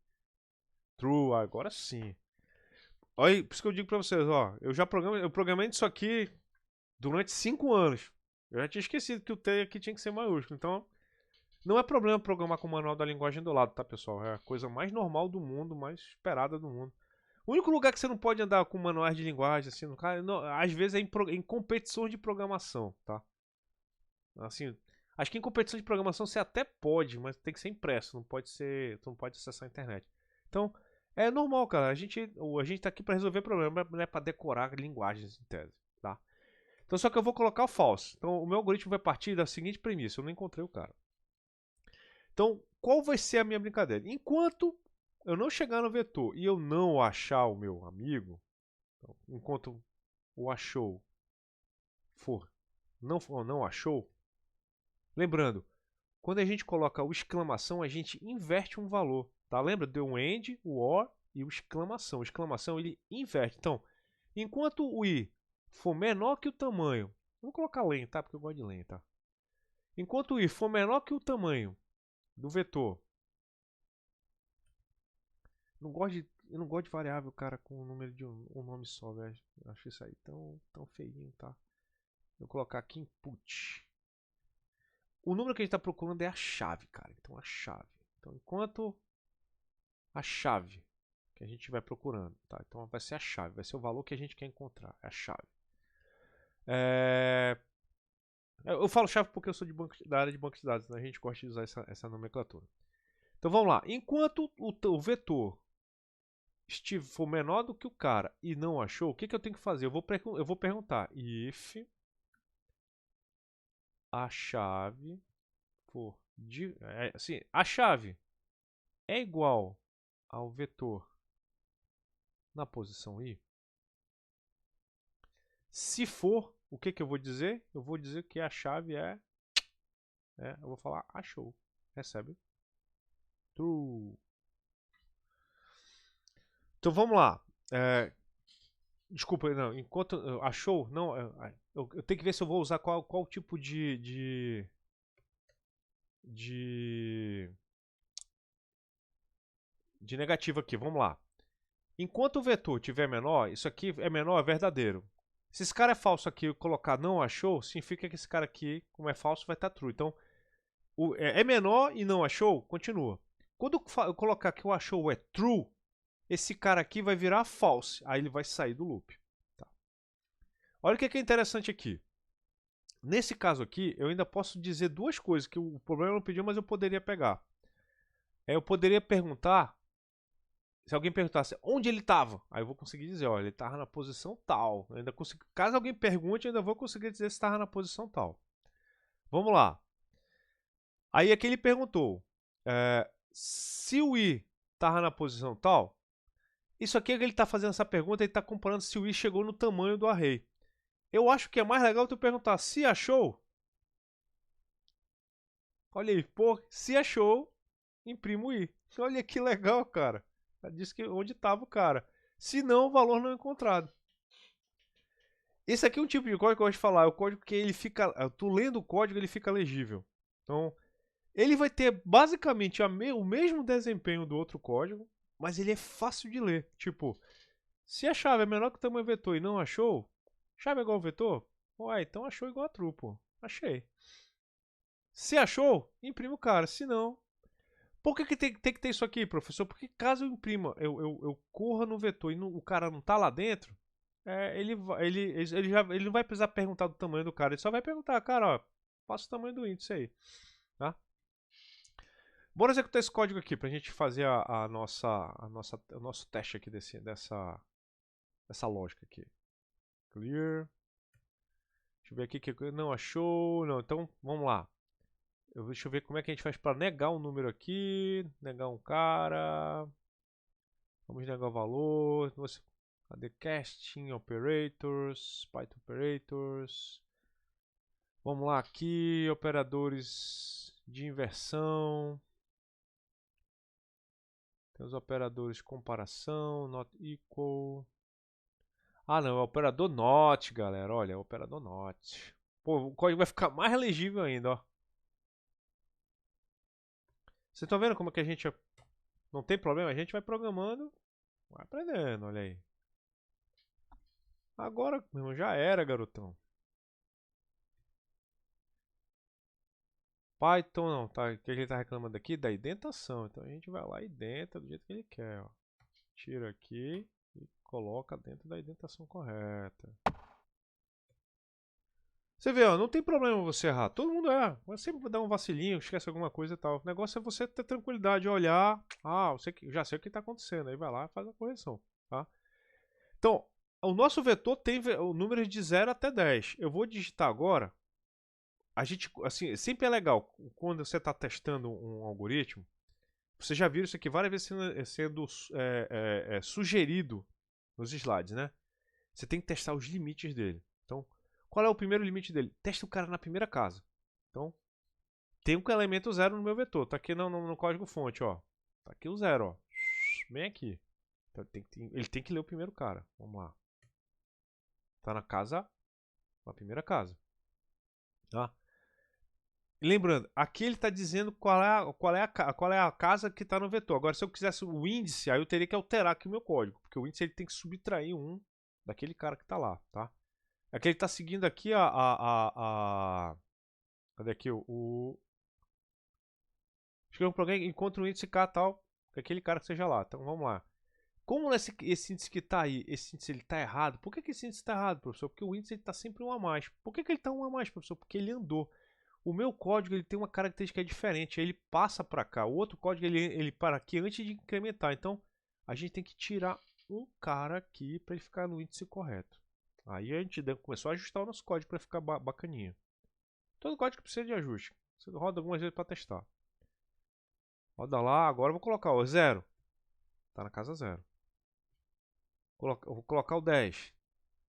Speaker 1: True, agora sim. Olha, por isso que eu digo pra vocês, ó. Eu programei isso aqui durante 5 anos. Eu já tinha esquecido que o T aqui tinha que ser maiúsculo. Então, não é problema programar com o manual da linguagem do lado, tá, pessoal? É a coisa mais normal do mundo, mais esperada do mundo. O único lugar que você não pode andar com manuais de linguagem, assim, no cara, não, às vezes é em competições de programação, tá? Assim, acho que em competição de programação você até pode, mas tem que ser impresso, não pode ser, tu não pode acessar a internet. Então, é normal, cara. A gente tá aqui para resolver problemas, não é para decorar linguagens em tese, tá? Então, só que eu vou colocar o false. Então, o meu algoritmo vai partir da seguinte premissa: eu não encontrei o cara. Então, qual vai ser a minha brincadeira? Enquanto eu não chegar no vetor e eu não achar o meu amigo, então, enquanto o achou não achou, lembrando, quando a gente coloca o exclamação, a gente inverte um valor, tá? Lembra? Deu um end, o or e o exclamação. O exclamação ele inverte. Então, enquanto o i for menor que o tamanho, vou colocar len, tá? Porque eu gosto de len, tá? Enquanto o i for menor que o tamanho do vetor, eu não gosto de variável, cara, com o número de um nome só, velho. Eu acho isso aí tão feinho, tá? Vou colocar aqui input. O número que a gente está procurando é a chave, cara. Então a chave. Então enquanto a chave que a gente vai procurando, tá? Então vai ser a chave, vai ser o valor que a gente quer encontrar, é a chave. Eu falo chave porque eu sou da área de banco de dados, né? A gente gosta de usar essa nomenclatura. Então vamos lá. Enquanto o vetor for menor do que o cara e não achou, o que eu tenho que fazer? Eu vou perguntar if a chave for assim, a chave é igual ao vetor na posição i. Se for, o que eu vou dizer? Eu vou dizer que a chave eu vou falar achou. Recebe true. Então vamos lá. Desculpa, não. Enquanto achou, não. Eu tenho que ver se eu vou usar qual tipo de negativo aqui. Vamos lá. Enquanto o vetor tiver menor, isso aqui é menor, é verdadeiro. Se esse cara é falso aqui e colocar não achou, significa que esse cara aqui, como é falso, vai estar true. Então, é menor e não achou, continua. Quando eu colocar que o achou é true, esse cara aqui vai virar false. Aí ele vai sair do loop. Tá. Olha o que é interessante aqui. Nesse caso aqui, eu ainda posso dizer duas coisas que o problema não pediu, mas eu poderia pegar. Eu poderia perguntar, se alguém perguntasse onde ele estava, aí eu vou conseguir dizer, olha, ele estava na posição tal. Eu ainda consigo, caso alguém pergunte, eu ainda vou conseguir dizer se estava na posição tal. Vamos lá. Aí aqui ele perguntou, se o i estava na posição tal, isso aqui é que ele está fazendo essa pergunta, ele está comparando se o i chegou no tamanho do array. Eu acho que é mais legal tu perguntar se achou. Olha aí, pô, se achou, imprimo o i. Olha que legal, cara. Diz que onde estava o cara. Se não, o valor não é encontrado. Esse aqui é um tipo de código que eu gosto de falar. É o código que ele fica. Tu lendo o código, ele fica legível. Então, ele vai ter basicamente o mesmo desempenho do outro código, mas ele é fácil de ler. Tipo, se a chave é menor que o tamanho vetor e não achou, chave é igual ao vetor? Ué, então achou igual a true, pô. Achei. Se achou, imprime o cara. Se não. Por que tem que ter isso aqui, professor? Porque caso eu imprima, eu corra no vetor e o cara não tá lá dentro, ele não vai precisar perguntar do tamanho do cara. Ele só vai perguntar, cara, ó, passa o tamanho do índice aí. Tá? Bora executar esse código aqui pra gente fazer o nosso teste aqui dessa lógica aqui. Clear. Deixa eu ver aqui que não achou. Não, então vamos lá. Deixa eu ver como é que a gente faz para negar um número aqui. Negar um cara. Vamos negar o valor. Cadê casting operators? Python operators. Vamos lá aqui. Operadores de inversão. Tem os operadores de comparação. Not equal. Ah, não, é o operador NOT, galera. Olha, é o operador NOT. Pô, o código vai ficar mais legível ainda, ó. Vocês estão vendo como é que a gente não tem problema? A gente vai programando, vai aprendendo, olha aí. Agora, meu irmão, já era, garotão. Python não, tá? O que ele tá reclamando aqui? Da indentação. Então a gente vai lá e denta do jeito que ele quer, ó. Tira aqui e coloca dentro da indentação correta. Você vê, ó, não tem problema você errar. Todo mundo erra. Mas sempre vai dar um vacilinho, esquece alguma coisa e tal. O negócio é você ter tranquilidade, olhar. Ah, já sei o que está acontecendo. Aí vai lá e faz a correção, tá? Então, o nosso vetor tem o número de 0 até 10. Eu vou digitar agora. A gente, assim, sempre é legal quando você está testando um algoritmo. Você já viu isso aqui várias vezes sendo sugerido nos slides, né? Você tem que testar os limites dele. Então, qual é o primeiro limite dele? Testa o cara na primeira casa. Então, tem um elemento 0 no meu vetor. Tá aqui no código fonte, ó. Tá aqui o 0, ó. Bem aqui. Então, ele tem que ler o primeiro cara. Vamos lá. Tá na primeira casa. Tá? E lembrando, aqui ele está dizendo qual é a casa que está no vetor. Agora, se eu quisesse o índice, aí eu teria que alterar aqui o meu código. Porque o índice ele tem que subtrair um daquele cara que está lá, tá? Aqui ele está seguindo aqui cadê aqui escreva para alguém, encontra um índice K tal, aquele cara que seja lá. Então vamos lá. Como esse índice que está aí, esse índice ele está errado? Por que esse índice está errado, professor? Porque o índice está sempre um a mais. Por que ele está um a mais, professor? Porque ele andou. O meu código ele tem uma característica diferente, ele passa para cá. O outro código ele para aqui antes de incrementar. Então a gente tem que tirar um cara aqui para ele ficar no índice correto. Aí a gente começou a ajustar o nosso código para ficar bacaninha. Todo código precisa de ajuste. Você roda algumas vezes para testar. Roda lá, agora eu vou colocar o 0. Está na casa 0. Eu vou colocar o 10.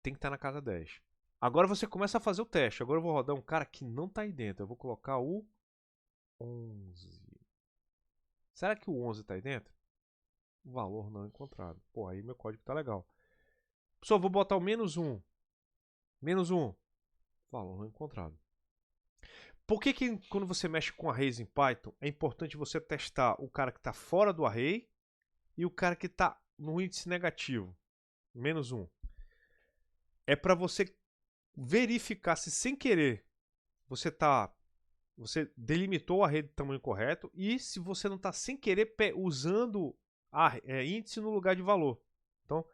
Speaker 1: Tem que estar na casa 10. Agora você começa a fazer o teste. Agora eu vou rodar um cara que não está aí dentro. Eu vou colocar o 11. Será que o 11 está aí dentro? Valor não encontrado. Pô, aí meu código está legal. Só vou botar o menos 1. Menos 1. Valor não encontrado. Por que quando você mexe com arrays em Python, é importante você testar o cara que está fora do array e o cara que está no índice negativo? Menos 1. É para você verificar se sem querer você delimitou o array de tamanho correto e se você não está sem querer usando índice no lugar de valor. Então,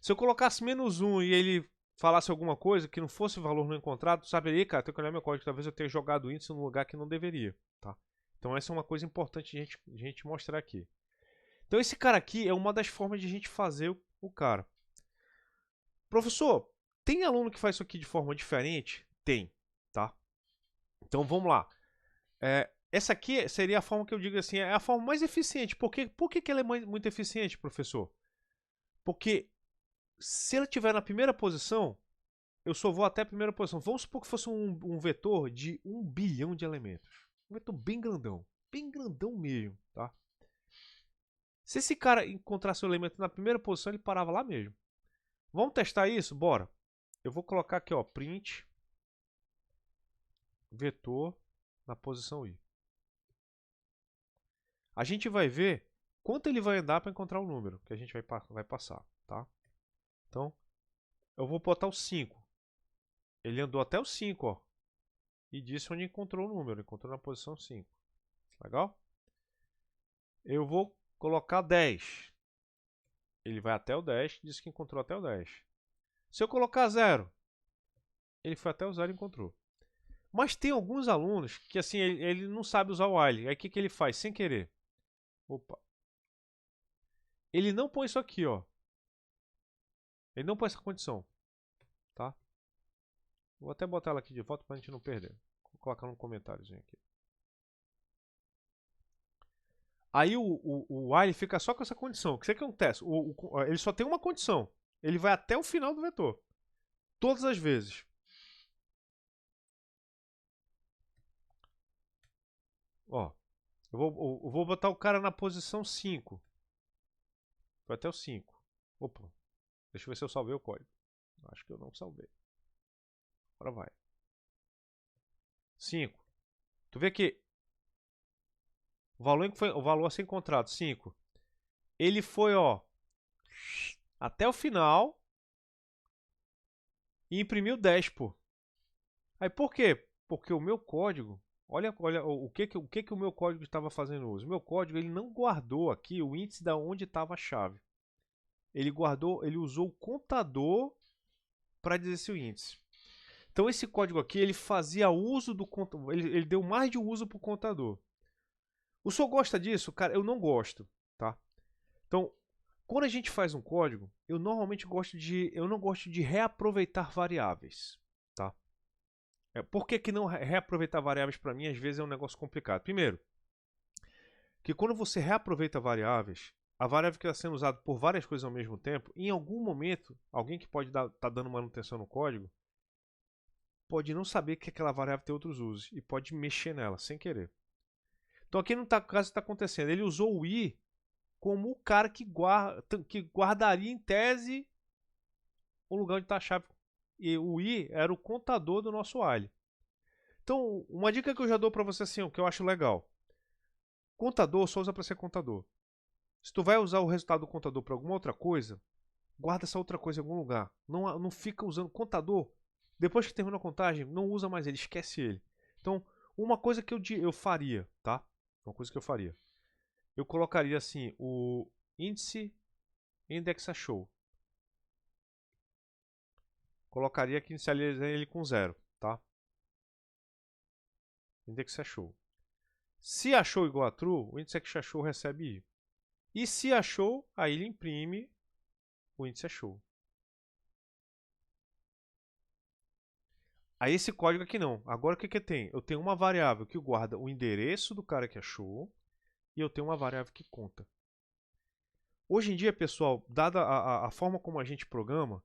Speaker 1: se eu colocasse menos 1 e ele falasse alguma coisa que não fosse valor não encontrado, saberia, cara, tem que olhar meu código, talvez eu tenha jogado o índice no lugar que não deveria. Tá? Então essa é uma coisa importante de a gente mostrar aqui. Então esse cara aqui é uma das formas de a gente fazer o cara. Professor, tem aluno que faz isso aqui de forma diferente? Tem, tá? Então vamos lá. Essa aqui seria a forma que eu digo assim, é a forma mais eficiente. Por que ela é muito eficiente, professor? Porque se ela estiver na primeira posição, eu só vou até a primeira posição. Vamos supor que fosse um vetor de 1 bilhão de elementos. Um vetor bem grandão mesmo, tá? Se esse cara encontrasse o elemento na primeira posição, ele parava lá mesmo. Vamos testar isso? Bora. Eu vou colocar aqui, ó, print vetor na posição i. A gente vai ver quanto ele vai andar para encontrar o número que a gente vai passar, tá? Então, eu vou botar o 5. Ele andou até o 5, ó. E disse onde encontrou o número. Encontrou na posição 5. Legal? Eu vou colocar 10. Ele vai até o 10. Disse que encontrou até o 10. Se eu colocar 0, ele foi até o 0 e encontrou. Mas tem alguns alunos que assim, ele não sabe usar o while. Aí o que ele faz? Sem querer. Opa. Ele não põe isso aqui, ó. Ele não põe essa condição. Tá? Vou até botar ela aqui de volta para a gente não perder. Vou colocar no comentáriozinho aqui. Aí o while fica só com essa condição. O que acontece? Ele só tem uma condição. Ele vai até o final do vetor. Todas as vezes. Ó, eu vou botar o cara na posição 5. Foi até o 5. Opa. Deixa eu ver se eu salvei o código. Acho que eu não salvei. Agora vai. 5. Tu vê que o valor a ser encontrado, 5. Ele foi, ó, até o final e imprimiu 10, pô. Aí por quê? Porque o meu código, olha o que o meu código estava fazendo uso. O meu código ele não guardou aqui o índice da onde estava a chave. Ele usou o contador para dizer esse índice. Então esse código aqui ele fazia uso do contador, ele deu mais de um uso para o contador. O senhor gosta disso? Cara, eu não gosto, tá? Então, quando a gente faz um código, eu não gosto de reaproveitar variáveis, tá? Por que não reaproveitar variáveis para mim às vezes é um negócio complicado? Primeiro, que quando você reaproveita variáveis, a variável que está sendo usada por várias coisas ao mesmo tempo, em algum momento, alguém que pode estar dando manutenção no código, pode não saber que aquela variável tem outros usos e pode mexer nela sem querer. Então aqui no caso está acontecendo, ele usou o i como o cara que guardaria em tese o lugar onde está a chave. E o i era o contador do nosso while. Então, uma dica que eu já dou para você assim, o que eu acho legal. Contador só usa para ser contador. Se tu vai usar o resultado do contador para alguma outra coisa, guarda essa outra coisa em algum lugar. Não fica usando contador. Depois que termina a contagem, não usa mais ele, esquece ele. Então, uma coisa que eu faria, tá? Uma coisa que eu faria. Eu colocaria assim, o índice indexaShow. Colocaria aqui, inicializaria ele com 0, tá? IndexaShow. Se achou igual a true, o indexaShow recebe i. E se achou, aí ele imprime o indexaShow. Aí esse código aqui não. Agora o que tem? Eu tenho uma variável que guarda o endereço do cara que achou e eu tenho uma variável que conta. Hoje em dia, pessoal, dada a forma como a gente programa,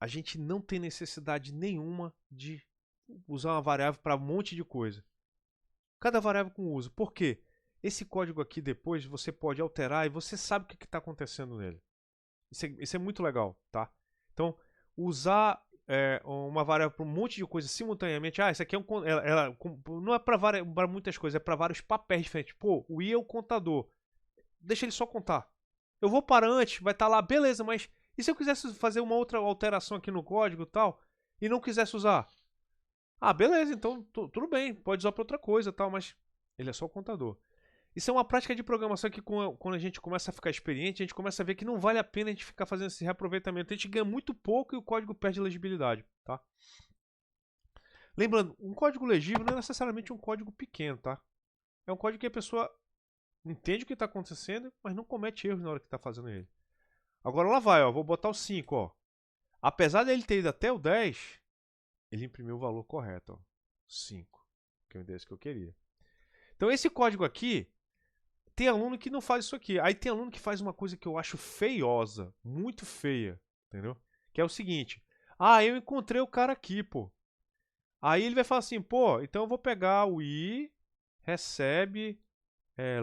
Speaker 1: a gente não tem necessidade nenhuma de usar uma variável para um monte de coisa. Cada variável com uso. Por quê? Esse código aqui depois você pode alterar e você sabe o que está acontecendo nele. Isso é muito legal, tá? Então, usar uma variável para um monte de coisas simultaneamente. Isso aqui é não é para muitas coisas, é para vários papéis diferentes. Pô, o i é o contador. Deixa ele só contar. Eu vou para antes, vai estar lá, beleza, mas e se eu quisesse fazer uma outra alteração aqui no código e tal, e não quisesse usar? Beleza, então tudo bem, pode usar para outra coisa tal, mas ele é só o contador. Isso é uma prática de programação que quando a gente começa a ficar experiente, a gente começa a ver que não vale a pena a gente ficar fazendo esse reaproveitamento. A gente ganha muito pouco e o código perde legibilidade, tá? Lembrando, um código legível não é necessariamente um código pequeno, tá? É um código que a pessoa entende o que está acontecendo, mas não comete erros na hora que está fazendo ele. Agora lá vai, ó, vou botar o 5, ó. Apesar dele ter ido até o 10, ele imprimiu o valor correto, ó. 5, que é o endereço que eu queria. Então esse código aqui, tem aluno que não faz isso aqui. Aí tem aluno que faz uma coisa que eu acho feiosa, muito feia, entendeu? Que é o seguinte: eu encontrei o cara aqui, pô. Aí ele vai falar assim, pô, então eu vou pegar o i, recebe,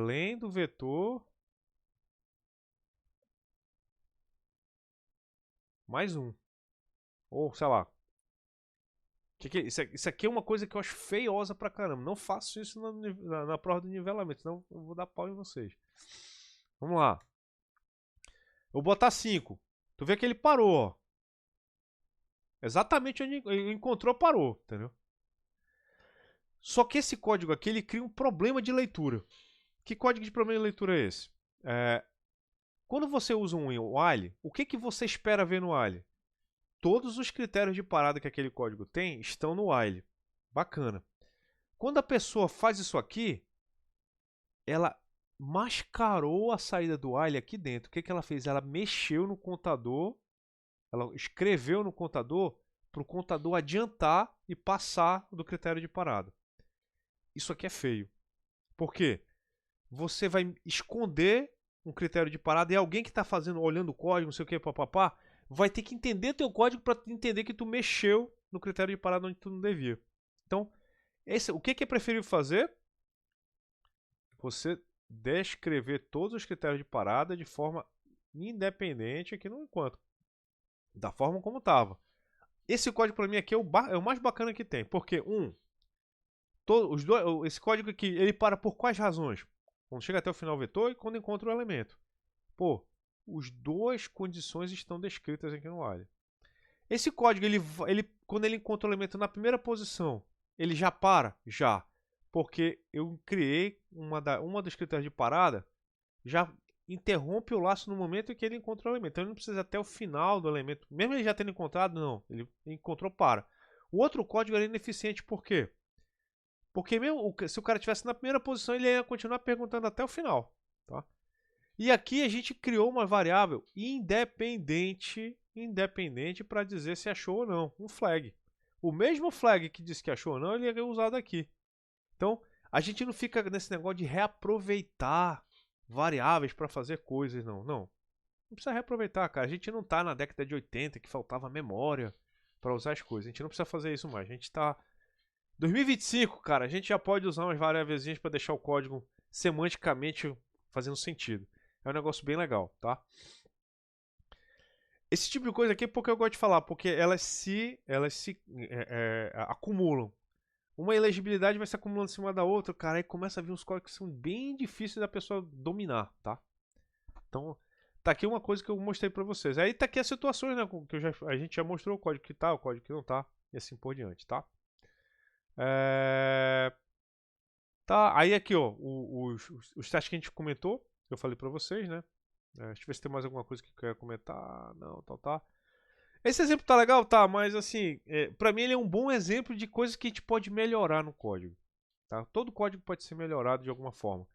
Speaker 1: len do vetor, mais um. Ou, sei lá. Isso aqui é uma coisa que eu acho feiosa pra caramba. Não faço isso na prova do nivelamento, senão eu vou dar pau em vocês. Vamos lá. Eu vou botar 5. Tu vê que ele parou, ó. Exatamente onde ele encontrou, parou, entendeu? Só que esse código aqui, ele cria um problema de leitura. Que código de problema de leitura é esse? Quando você usa um while, o que você espera ver no while? Todos os critérios de parada que aquele código tem estão no while. Bacana. Quando a pessoa faz isso aqui, ela mascarou a saída do while aqui dentro. O que ela fez? Ela mexeu no contador, ela escreveu no contador para o contador adiantar e passar do critério de parada. Isso aqui é feio. Por quê? Você vai esconder um critério de parada e alguém que está fazendo, olhando o código, não sei o que, papapá, vai ter que entender teu código para entender que tu mexeu no critério de parada onde tu não devia. Então, o que é preferível fazer? Você descrever todos os critérios de parada de forma independente aqui no enquanto. Da forma como estava. Esse código para mim aqui é o mais bacana que tem. Porque, esse código aqui, ele para por quais razões? Quando chega até o final do vetor e quando encontra o elemento. Pô, as duas condições estão descritas aqui no while. Esse código, quando ele encontra o elemento na primeira posição, ele já para? Já. Porque eu criei uma dos critérios de parada, já interrompe o laço no momento em que ele encontra o elemento. Então ele não precisa até o final do elemento. Mesmo ele já tendo encontrado, não. Ele encontrou, para. O outro código era ineficiente, por quê? Porque mesmo se o cara estivesse na primeira posição, ele ia continuar perguntando até o final. Tá? E aqui a gente criou uma variável independente para dizer se achou ou não. Um flag. O mesmo flag que diz que achou ou não, ele é usado aqui. Então, a gente não fica nesse negócio de reaproveitar variáveis para fazer coisas, não. Não precisa reaproveitar, cara. A gente não tá na década de 80 que faltava memória para usar as coisas. A gente não precisa fazer isso mais. A gente tá 2025, cara. A gente já pode usar umas variáveis para deixar o código semanticamente fazendo sentido. É um negócio bem legal, tá? Esse tipo de coisa aqui é porque eu gosto de falar, porque elas se acumulam. Uma elegibilidade vai se acumulando em cima da outra, cara, aí começa a vir uns códigos que são bem difíceis da pessoa dominar, tá? Então, tá aqui uma coisa que eu mostrei pra vocês. Aí tá aqui as situações, né, que a gente já mostrou o código que tá, o código que não tá, e assim por diante, tá? Tá, aí aqui, ó, os testes que a gente comentou, eu falei pra vocês, né? Deixa eu ver se tem mais alguma coisa que eu quero comentar. Não, tá. Esse exemplo tá legal, tá, mas assim, pra mim ele é um bom exemplo de coisas que a gente pode melhorar no código. Tá? Todo código pode ser melhorado de alguma forma.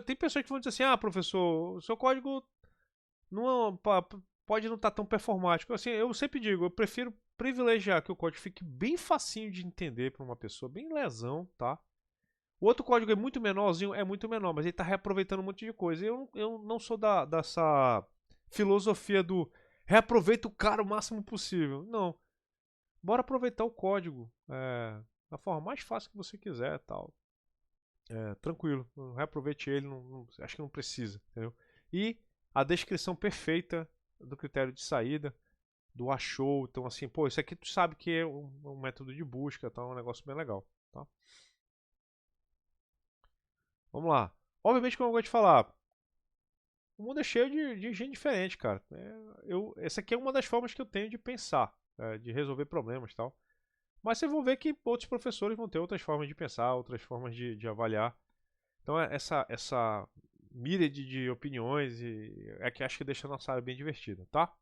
Speaker 1: Tem pessoas que vão dizer assim, professor, o seu código não, pode não estar tão performático. Assim, eu sempre digo, eu prefiro privilegiar que o código fique bem facinho de entender para uma pessoa, bem lesão, tá? O outro código é muito menorzinho, é muito menor, mas ele está reaproveitando um monte de coisa. Eu não sou dessa filosofia do reaproveita o cara o máximo possível. Não. Bora aproveitar o código da forma mais fácil que você quiser, tal. Tranquilo, reaproveite ele, acho que não precisa, entendeu? E a descrição perfeita do critério de saída, do achou, então assim, pô, isso aqui tu sabe que é um método de busca, tá? Um negócio bem legal, tá? Vamos lá. Obviamente, como eu gosto de falar, o mundo é cheio de gente diferente, cara. Essa aqui é uma das formas que eu tenho de pensar, de resolver problemas e tal. Mas vocês vão ver que outros professores vão ter outras formas de pensar, outras formas de avaliar. Então, essa míriade de opiniões é que acho que deixa a nossa área bem divertida, tá?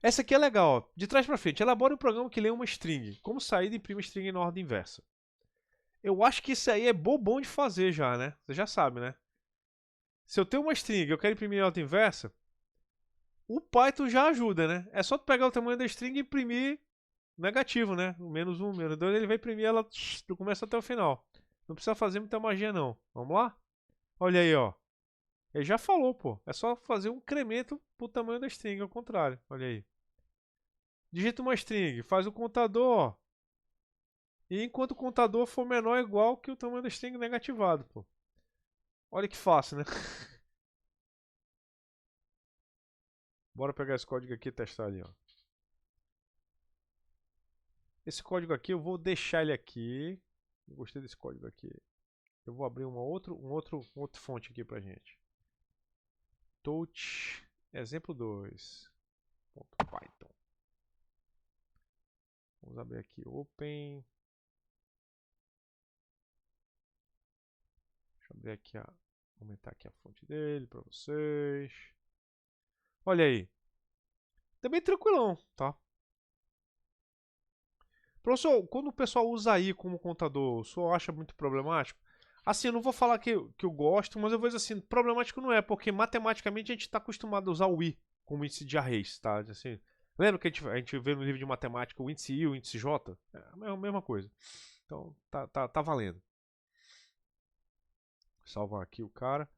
Speaker 1: Essa aqui é legal, ó. De trás para frente. Elabore um programa que lê uma string. Como saída, imprime string na ordem inversa. Eu acho que isso aí é bobão de fazer já, né? Você já sabe, né? Se eu tenho uma string e eu quero imprimir em ordem inversa, o Python já ajuda, né? É só tu pegar o tamanho da string e imprimir negativo, né? O -1, -2, ele vai imprimir ela do começo até o final. Não precisa fazer muita magia, não. Vamos lá? Olha aí, ó. Ele já falou, pô. É só fazer um incremento pro tamanho da string, ao contrário. Olha aí. Digita uma string, faz o contador, ó. E enquanto o contador for menor ou igual que o tamanho da string negativado, pô. Olha que fácil, né? Bora pegar esse código aqui e testar ali, ó. Esse código aqui eu vou deixar ele aqui. Eu gostei desse código aqui. Eu vou abrir um outro fonte aqui pra gente. Touch exemplo 2. Python. Vamos abrir aqui Open. Deixa eu abrir aqui, aumentar aqui a fonte dele para vocês. Olha aí. Tá bem tranquilão, tá? Professor, quando o pessoal usa AI como contador, o senhor acha muito problemático? Assim, eu não vou falar que eu gosto, mas eu vou dizer assim, problemático não é, porque matematicamente a gente está acostumado a usar o I como índice de arrays, tá? Assim, lembra que a gente vê no livro de matemática o índice I e o índice J? É a mesma coisa. Então, tá valendo. Salvar aqui o cara.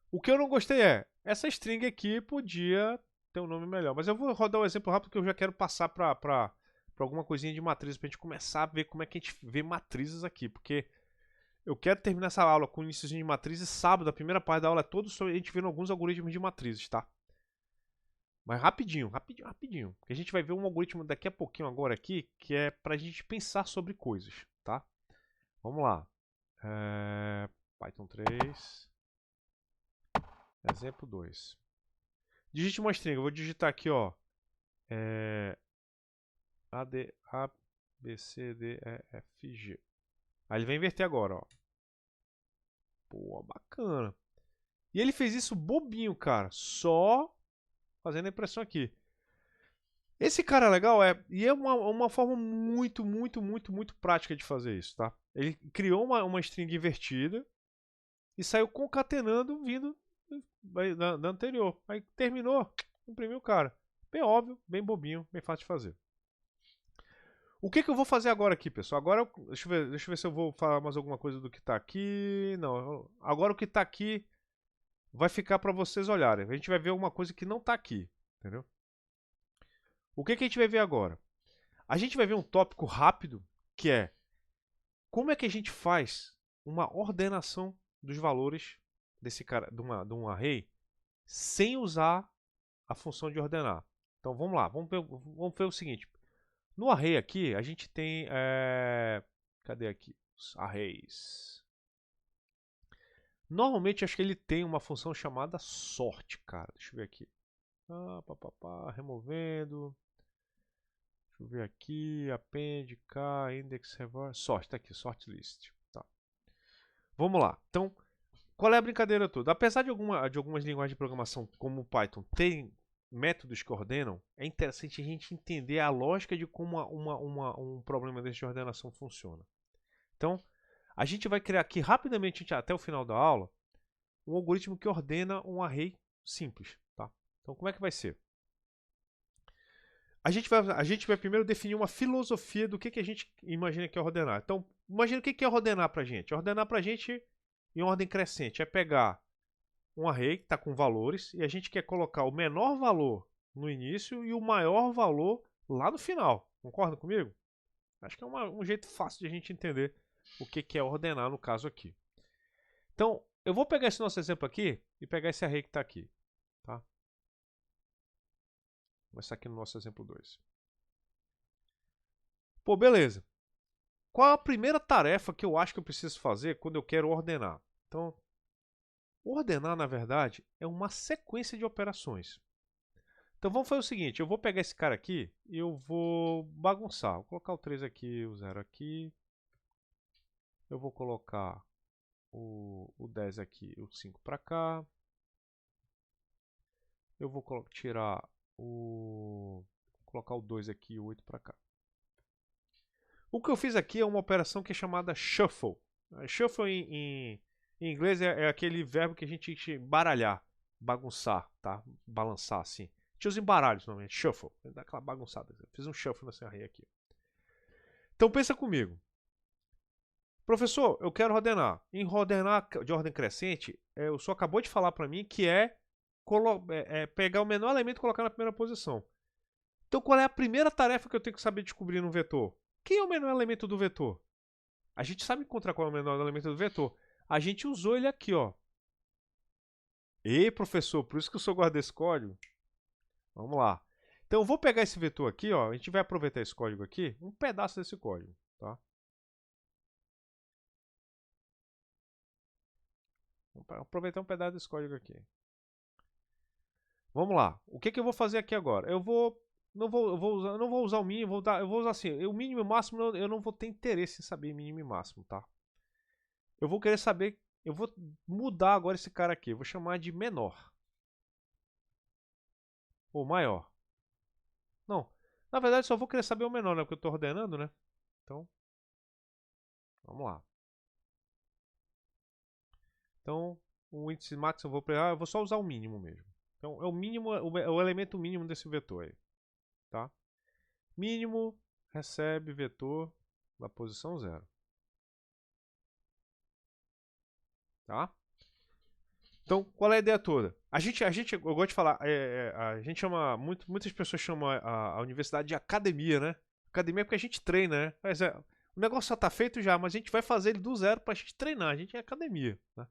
Speaker 1: O que eu não gostei essa string aqui podia ter um nome melhor. Mas eu vou rodar um exemplo rápido que eu já quero passar para alguma coisinha de matriz, pra gente começar a ver como é que a gente vê matrizes aqui. Porque eu quero terminar essa aula com o iníciozinho de matrizes. Sábado, a primeira parte da aula é toda sobre a gente vendo alguns algoritmos de matrizes, tá? Mas rapidinho, rapidinho, rapidinho. Porque a gente vai ver um algoritmo daqui a pouquinho agora aqui, que é pra gente pensar sobre coisas, tá? Vamos lá. Python 3. Exemplo 2. Digite uma string. Eu vou digitar aqui, ó. A, B, C, D, E, F, G. Aí ele vai inverter agora, ó. Pô, bacana. E ele fez isso bobinho, cara. Só fazendo a impressão aqui. Esse cara é legal, e é uma forma muito, muito, muito, muito prática de fazer isso, tá? Ele criou uma string invertida e saiu concatenando vindo da anterior. Aí terminou, imprimiu o cara. Bem óbvio, bem bobinho, bem fácil de fazer. O que eu vou fazer agora aqui, pessoal? Agora, deixa eu ver se eu vou falar mais alguma coisa do que está aqui. Não, agora o que está aqui vai ficar para vocês olharem. A gente vai ver alguma coisa que não está aqui, entendeu? O que a gente vai ver agora? A gente vai ver um tópico rápido, que é como é que a gente faz uma ordenação dos valores desse cara, de um array, sem usar a função de ordenar. Então vamos lá, vamos ver o seguinte. No array aqui, a gente tem... cadê aqui? Os arrays. Normalmente, acho que ele tem uma função chamada sort, cara. Deixa eu ver aqui. Removendo. Deixa eu ver aqui. Append, K, index, reverse. Sort, tá aqui. Sort list. Tá. Vamos lá. Então, qual é a brincadeira toda? Apesar de algumas linguagens de programação, como o Python, terem métodos que ordenam, é interessante a gente entender a lógica de como um problema desse de ordenação funciona. Então, a gente vai criar aqui rapidamente, até o final da aula, um algoritmo que ordena um array simples. Tá? Então, como é que vai ser? A gente vai primeiro definir uma filosofia do que a gente imagina que é ordenar. Então, imagina o que é ordenar para a gente. Ordenar para a gente, em ordem crescente, é pegar um array que está com valores e a gente quer colocar o menor valor no início e o maior valor lá no final. Concorda comigo? Acho que é um jeito fácil de a gente entender o que é ordenar no caso aqui. Então, eu vou pegar esse nosso exemplo aqui e pegar esse array que está aqui. Tá? Vou começar aqui no nosso exemplo 2. Pô, beleza. Qual a primeira tarefa que eu acho que eu preciso fazer quando eu quero ordenar? Então, ordenar, na verdade, é uma sequência de operações. Então vamos fazer o seguinte, eu vou pegar esse cara aqui e eu vou bagunçar. Vou colocar o 3 aqui, o 0 aqui. Eu vou colocar o 10 aqui, o 5 para cá. Eu vou tirar colocar o 2 aqui e o 8 para cá. O que eu fiz aqui é uma operação que é chamada shuffle. Shuffle em inglês é aquele verbo que a gente baralhar, bagunçar, tá? Balançar assim. A gente usa em baralhos normalmente, shuffle, dá aquela bagunçada. Eu fiz um shuffle nesse array aqui. Então pensa comigo. Professor, eu quero ordenar. Em ordenar de ordem crescente, o senhor acabou de falar para mim que é pegar o menor elemento e colocar na primeira posição. Então qual é a primeira tarefa que eu tenho que saber descobrir no vetor? Quem é o menor elemento do vetor? A gente sabe encontrar qual é o menor elemento do vetor. A gente usou ele aqui, ó. Ei, professor, por isso que eu sou guarda desse código. Vamos lá. Então eu vou pegar esse vetor aqui, ó. A gente vai aproveitar esse código aqui, um pedaço desse código, tá? Vamos aproveitar um pedaço desse código aqui. Vamos lá. O que eu vou fazer aqui agora? Eu não vou usar o mínimo, eu vou usar assim, o mínimo e o máximo eu não vou ter interesse em saber mínimo e máximo, tá? Eu vou querer saber, eu vou mudar agora esse cara aqui, eu vou chamar de menor. Ou maior. Não, na verdade só vou querer saber o menor, né? Porque eu estou ordenando, né? Então, vamos lá. Então, o índice máximo eu vou só usar o mínimo mesmo. Então, é o mínimo, é o elemento mínimo desse vetor aí. Tá? Mínimo recebe vetor na posição 0. Tá? Então, qual é a ideia toda? Eu gosto de falar, a gente chama, muitas pessoas chamam a universidade de academia, né? Academia é porque a gente treina, né? Mas o negócio já está feito já, mas a gente vai fazer ele do zero para a gente treinar, a gente é academia. Né?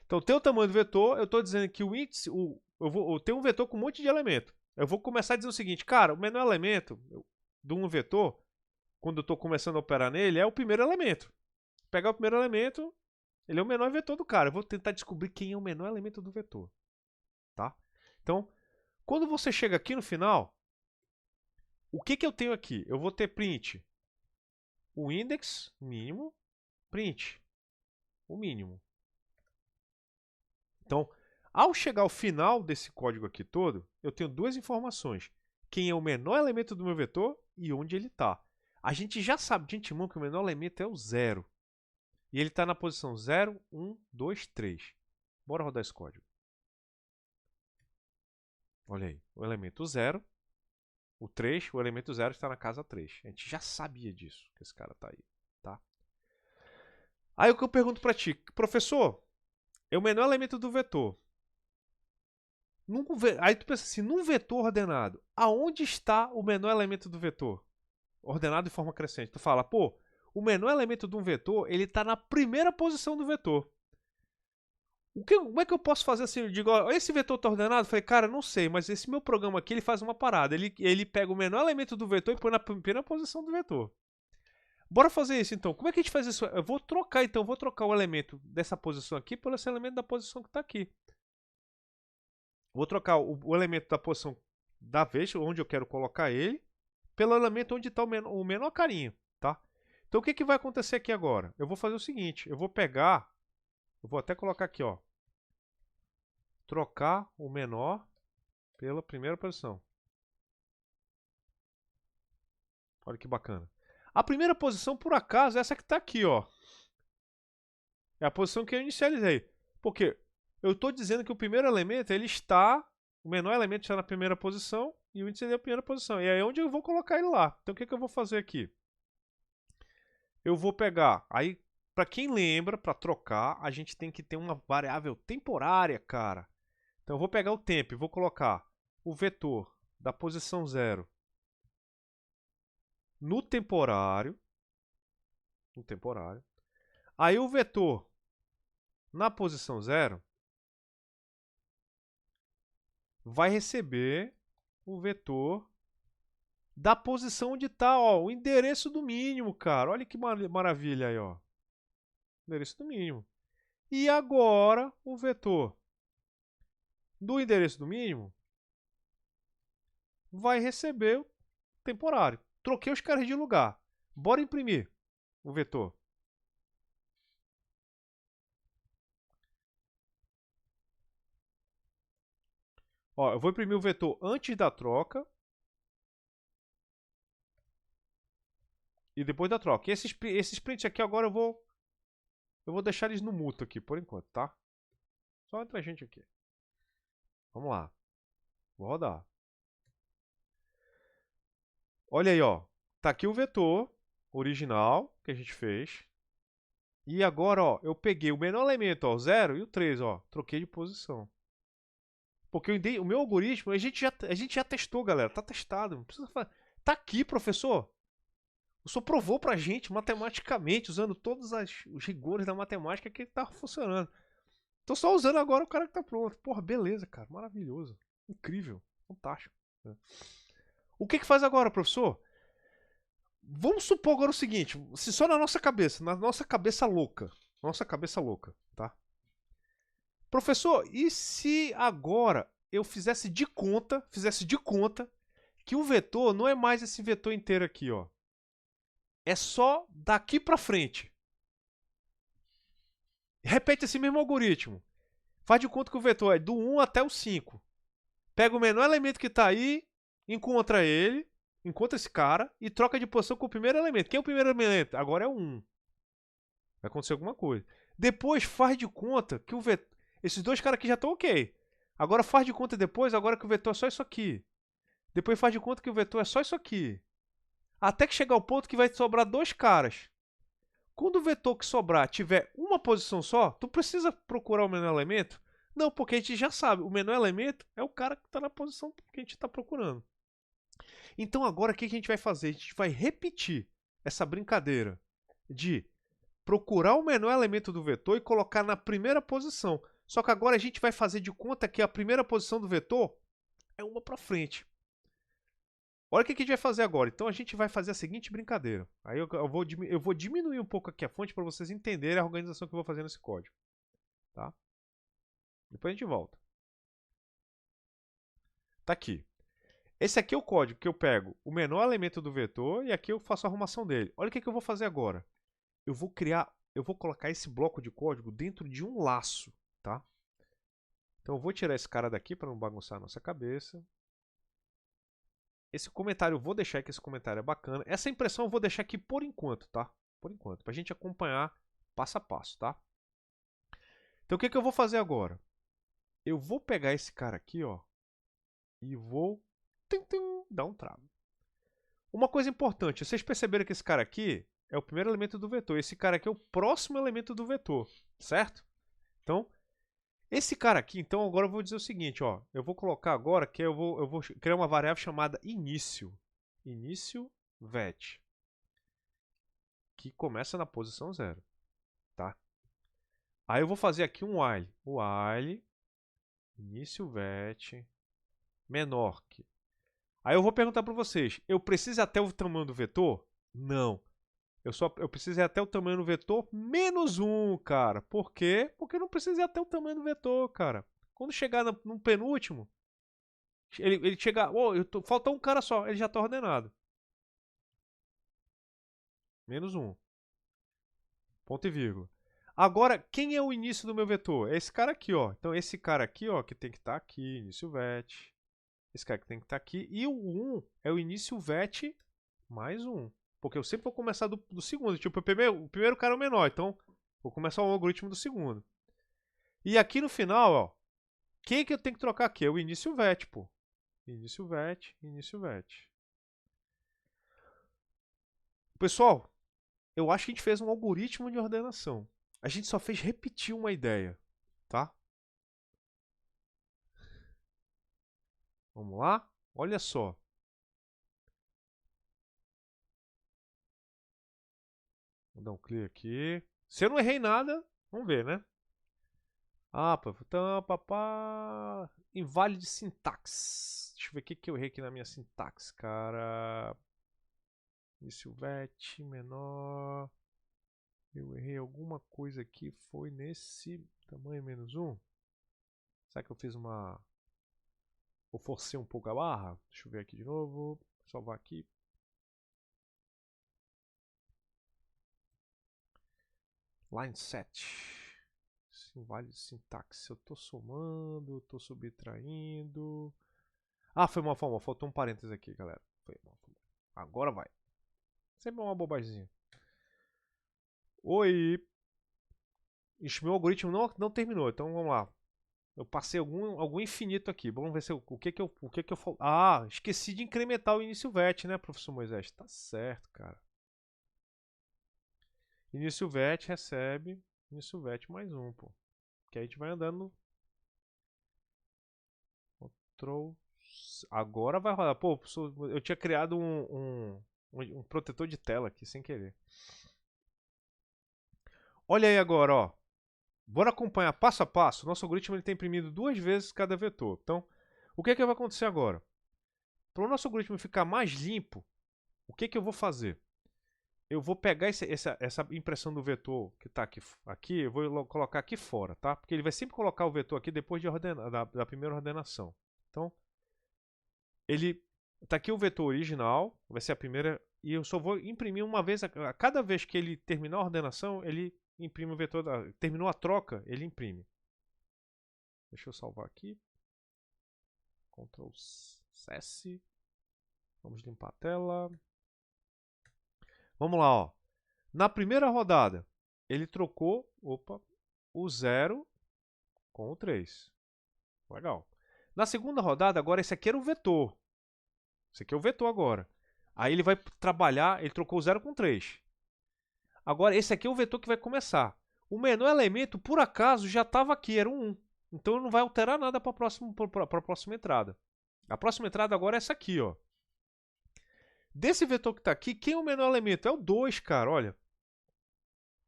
Speaker 1: Então, tem o tamanho do vetor, eu estou dizendo que o índice, eu tenho um vetor com um monte de elemento. eu vou começar a dizer o seguinte, cara, o menor elemento de um vetor, quando eu estou começando a operar nele, é o primeiro elemento. Pegar o primeiro elemento, ele é o menor vetor do cara. Eu vou tentar descobrir quem é o menor elemento do vetor. Tá? Então, quando você chega aqui no final, o que eu tenho aqui? Eu vou ter print o index mínimo, print o mínimo. Então, ao chegar ao final desse código aqui todo, eu tenho duas informações. Quem é o menor elemento do meu vetor e onde ele está. A gente já sabe de antemão que o menor elemento é o 0. E ele está na posição 0, 1, 2, 3. Bora rodar esse código. Olha aí, o elemento 0, o 3, o elemento 0 está na casa 3. A gente já sabia disso, que esse cara está aí. Tá? Aí o que eu pergunto para ti, professor, é o menor elemento do vetor. Aí tu pensa assim, num vetor ordenado, aonde está o menor elemento do vetor? Ordenado de forma crescente. Tu fala, pô, o menor elemento de um vetor, ele está na primeira posição do vetor. Como é que eu posso fazer assim? Eu digo, ó, esse vetor está ordenado? Eu falei, cara, não sei, mas esse meu programa aqui, ele faz uma parada. Ele pega o menor elemento do vetor e põe na primeira posição do vetor. Bora fazer isso então. Como é que a gente faz isso? Eu vou trocar então, vou trocar o elemento dessa posição aqui pelo esse elemento da posição que está aqui. Vou trocar o elemento da posição da vez, onde eu quero colocar ele, pelo elemento onde está o menor carinho, tá? Então o que vai acontecer aqui agora? Eu vou fazer o seguinte, eu vou pegar, eu vou até colocar aqui, ó, trocar o menor pela primeira posição. Olha que bacana. A primeira posição, por acaso, é essa que está aqui, ó. É a posição que eu inicializei. Porque eu estou dizendo que o primeiro elemento, ele está, o menor elemento está na primeira posição e o índice é na primeira posição. E aí é onde eu vou colocar ele lá. Então o que eu vou fazer aqui? Eu vou pegar, aí, para quem lembra, para trocar, a gente tem que ter uma variável temporária, cara. Então eu vou pegar o tempo e vou colocar o vetor da posição 0 no temporário. Aí o vetor na posição 0 vai receber o vetor da posição onde está, ó, o endereço do mínimo, cara. Olha que maravilha aí, ó. Endereço do mínimo. E agora o vetor do endereço do mínimo vai receber o temporário. Troquei os caras de lugar. Bora imprimir o vetor. Ó, eu vou imprimir o vetor antes da troca e depois da troca. E esses prints aqui agora eu vou deixar eles no mudo aqui por enquanto, tá? Só entre a gente aqui. Vamos lá. Vou rodar. Olha aí, ó. Tá aqui o vetor original que a gente fez. E agora, ó, eu peguei o menor elemento, ó, o 0 e o 3, ó. Troquei de posição. Porque o meu algoritmo, a gente já testou, galera. Tá testado. Não precisa fazer. Tá aqui, professor. O senhor provou pra gente, matematicamente, usando todos os rigores da matemática, que ele tá funcionando. Tô só usando agora o cara que tá pronto. Porra, beleza, cara. Maravilhoso. Incrível. Fantástico. O que faz agora, professor? Vamos supor agora o seguinte, se só na nossa cabeça louca, tá? Professor, e se agora eu fizesse de conta que o vetor não é mais esse vetor inteiro aqui, ó. É só daqui pra frente. Repete esse mesmo algoritmo. Faz de conta que o vetor é do 1 até o 5. Pega o menor elemento que tá aí, encontra esse cara e troca de posição com o primeiro elemento. Quem é o primeiro elemento? Agora é o 1. Vai acontecer alguma coisa. Depois faz de conta que o vetor... Esses dois caras aqui já estão ok. Agora faz de conta depois, agora que o vetor é só isso aqui. Depois faz de conta que o vetor é só isso aqui. Até que chegar ao ponto que vai sobrar dois caras. Quando o vetor que sobrar tiver uma posição só, tu precisa procurar o menor elemento? Não, porque a gente já sabe, o menor elemento é o cara que está na posição que a gente está procurando. Então agora o que a gente vai fazer? A gente vai repetir essa brincadeira de procurar o menor elemento do vetor e colocar na primeira posição. Só que agora a gente vai fazer de conta que a primeira posição do vetor é uma para frente. Olha o que a gente vai fazer agora. Então a gente vai fazer a seguinte brincadeira. Aí eu vou diminuir um pouco aqui a fonte para vocês entenderem a organização que eu vou fazer nesse código. Tá? Depois a gente volta. Tá aqui. Esse aqui é o código que eu pego o menor elemento do vetor e aqui eu faço a arrumação dele. Olha o que eu vou fazer agora. Eu vou colocar esse bloco de código dentro de um laço, tá? Então eu vou tirar esse cara daqui para não bagunçar a nossa cabeça. Esse comentário eu vou deixar aqui, esse comentário é bacana. Essa impressão eu vou deixar aqui por enquanto, tá? Por enquanto, pra gente acompanhar passo a passo, tá? Então o que eu vou fazer agora? Eu vou pegar esse cara aqui, ó, e vou dar um trago. Uma coisa importante, vocês perceberam que esse cara aqui é o primeiro elemento do vetor. Esse cara aqui é o próximo elemento do vetor, certo? Então, esse cara aqui, então agora eu vou dizer o seguinte, ó. Eu vou colocar agora que eu vou criar uma variável chamada início. Início vet. Que começa na posição 0. Tá? Aí eu vou fazer aqui um while. While início vet menor que. Aí eu vou perguntar para vocês, eu preciso até o tamanho do vetor? Não. Eu preciso ir até o tamanho do vetor menos 1, cara. Por quê? Porque eu não preciso ir até o tamanho do vetor, cara. Quando chegar no penúltimo, ele chega... Oh, falta um cara só, ele já está ordenado. Menos 1. Ponto e vírgula. Agora, quem é o início do meu vetor? É esse cara aqui, ó. Então, esse cara aqui, ó, que tem que estar aqui, início vet. Esse cara que tem que estar aqui. E o 1 é o início vet mais 1. Porque eu sempre vou começar do segundo. Tipo, o primeiro cara é o menor, então vou começar o algoritmo do segundo. E aqui no final, ó, quem que eu tenho que trocar aqui? É o início vet, pô. Início vet, início vet. Pessoal, eu acho que a gente fez um algoritmo de ordenação. A gente só fez repetir uma ideia, tá? Vamos lá? Olha só. Vou dar um clique aqui. Se eu não errei nada, vamos ver, né? Ah, papá. Inválido de sintaxe. Deixa eu ver o que eu errei aqui na minha sintaxe, cara. Início vet, menor. Eu errei alguma coisa aqui. Foi nesse tamanho menos 1. Será que eu fiz uma... Eu forcei um pouco a barra? Deixa eu ver aqui de novo. Salvar aqui. Line set. Inválido de sintaxe. Eu tô somando, tô subtraindo. Ah, foi mal. Faltou um parênteses aqui, galera. Foi mal. Agora vai. Sempre uma bobagemzinha. Oi. Ixi, meu algoritmo não terminou, então vamos lá. Eu passei algum infinito aqui. Vamos ver se o que eu falo. Ah, esqueci de incrementar o início vet, né, professor Moisés? Tá certo, cara. Início vet recebe início vet mais 1, pô. Que aí a gente vai andando. Ctrl. Agora vai rodar. Pô, eu tinha criado um protetor de tela aqui sem querer. Olha aí agora, ó. Bora acompanhar passo a passo. Nosso algoritmo está imprimindo 2 vezes cada vetor. Então, o que vai acontecer agora? Para o nosso algoritmo ficar mais limpo, o que eu vou fazer? Eu vou pegar essa impressão do vetor que está aqui, eu vou colocar aqui fora, tá? Porque ele vai sempre colocar o vetor aqui depois da primeira ordenação. Então, ele está aqui o vetor original, vai ser a primeira, e eu só vou imprimir uma vez, a cada vez que ele terminar a ordenação, ele imprime o vetor, terminou a troca, ele imprime. Deixa eu salvar aqui. Ctrl S. Vamos limpar a tela. Vamos lá, ó. Na primeira rodada, ele trocou, o 0 com o 3. Legal. Na segunda rodada, agora esse aqui era o vetor. Esse aqui é o vetor agora. Aí ele vai trabalhar, ele trocou o 0 com 3. Agora, esse aqui é o vetor que vai começar. O menor elemento, por acaso, já estava aqui, era o 1. Então não vai alterar nada para a próxima entrada. A próxima entrada agora é essa aqui, ó. Desse vetor que está aqui, quem é o menor elemento? É o 2, cara, olha.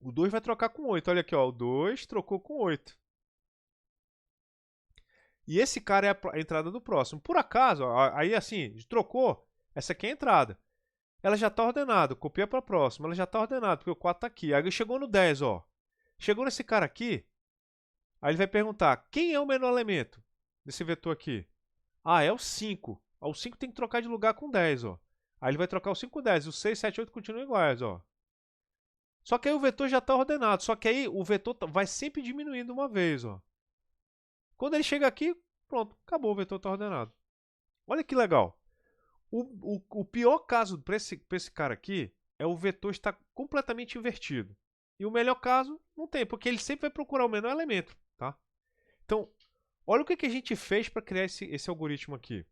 Speaker 1: O 2 vai trocar com 8. Olha aqui, ó. O 2 trocou com 8. E esse cara é a entrada do próximo. Por acaso, aí assim, trocou, essa aqui é a entrada. Ela já está ordenada, copia para a próxima, ela já está ordenada, porque o 4 está aqui. Aí chegou no 10, ó. Chegou nesse cara aqui, aí ele vai perguntar, quem é o menor elemento desse vetor aqui? Ah, é o 5. O 5 tem que trocar de lugar com o 10, ó. Aí ele vai trocar o 5 com o 10, o 6, 7, 8 continuam iguais, ó. Só que aí o vetor já está ordenado, só que aí o vetor vai sempre diminuindo uma vez, ó. Quando ele chega aqui, pronto, acabou, o vetor está ordenado. Olha que legal. O pior caso para esse cara aqui é o vetor estar completamente invertido. E o melhor caso, não tem, porque ele sempre vai procurar o menor elemento. Tá? Então, olha o que a gente fez para criar esse algoritmo aqui.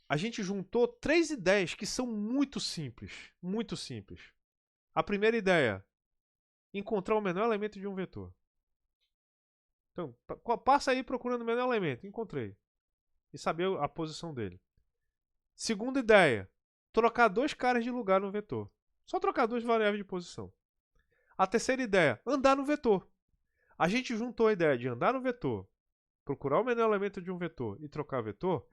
Speaker 1: A gente juntou 3 ideias que são muito simples. Muito simples. A primeira ideia, encontrar o menor elemento de um vetor. Então, passa aí procurando o menor elemento. Encontrei. E saber a posição dele. Segunda ideia, trocar 2 caras de lugar no vetor. Só trocar 2 variáveis de posição. A terceira ideia, andar no vetor. A gente juntou a ideia de andar no vetor, procurar o menor elemento de um vetor e trocar vetor.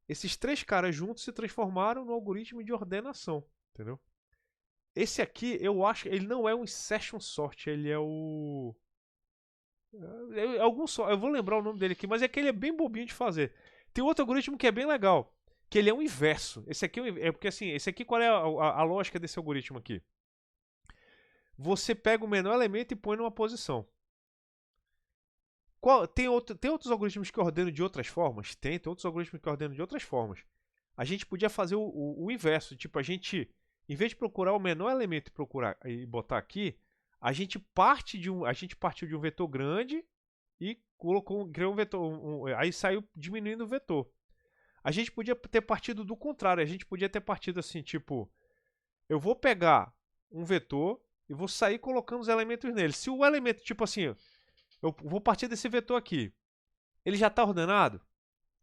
Speaker 1: Esses 3 caras juntos se transformaram no algoritmo de ordenação. Entendeu? Esse aqui, eu acho, ele não é um insertion sort, ele é o... eu vou lembrar o nome dele aqui, mas é que ele é bem bobinho de fazer. Tem outro algoritmo que é bem legal, que ele é um inverso. Esse aqui é porque assim, esse aqui qual é a lógica desse algoritmo aqui? Você pega o menor elemento e põe numa posição. Tem outros algoritmos que ordenam de outras formas? Tem outros algoritmos que ordenam de outras formas. A gente podia fazer o inverso, tipo, a gente, em vez de procurar o menor elemento e botar aqui, a gente partiu de um vetor grande e criou um vetor, aí saiu diminuindo o vetor. A gente podia ter partido do contrário, a gente podia ter partido assim, tipo, eu vou pegar um vetor e vou sair colocando os elementos nele. Se o elemento, tipo assim, eu vou partir desse vetor aqui, ele já está ordenado?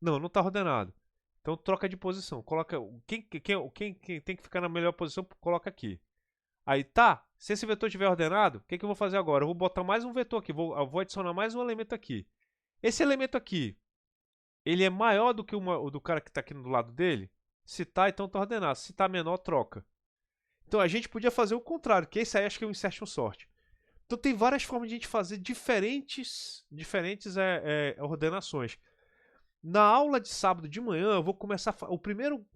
Speaker 1: Não, não está ordenado. Então troca de posição, coloca quem tem que ficar na melhor posição, coloca aqui. Aí tá, se esse vetor estiver ordenado, o que eu vou fazer agora? Eu vou botar mais um vetor aqui, eu vou adicionar mais um elemento aqui. Esse elemento aqui, ele é maior do que o do cara que está aqui do lado dele? Se tá, então está ordenado. Se está menor, troca. Então a gente podia fazer o contrário, que esse aí acho que é o insertion sort. Então tem várias formas de a gente fazer diferentes ordenações. Na aula de sábado de manhã, eu vou começar o primeiro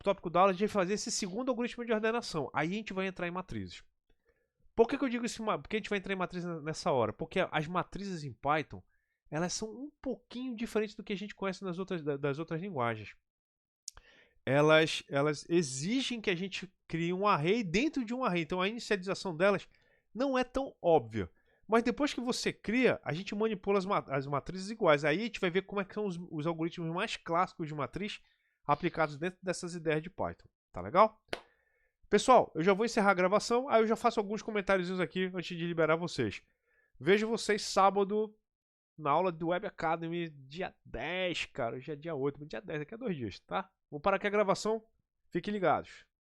Speaker 1: tópico da aula de fazer esse segundo algoritmo de ordenação. Aí a gente vai entrar em matrizes. Por que eu digo isso? Porque a gente vai entrar em matrizes nessa hora? Porque as matrizes em Python, elas são um pouquinho diferentes do que a gente conhece das outras linguagens. Elas exigem que a gente crie um array dentro de um array. Então a inicialização delas não é tão óbvia. Mas depois que você cria, a gente manipula as matrizes iguais. Aí a gente vai ver como é que são os algoritmos mais clássicos de matriz aplicados dentro dessas ideias de Python. Tá legal? Pessoal, eu já vou encerrar a gravação, aí eu já faço alguns comentários aqui antes de liberar vocês. Vejo vocês sábado na aula do Web Academy, dia 10, cara. Hoje é dia 8, mas dia 10, daqui a 2 dias, tá? Vou parar aqui a gravação. Fiquem ligados.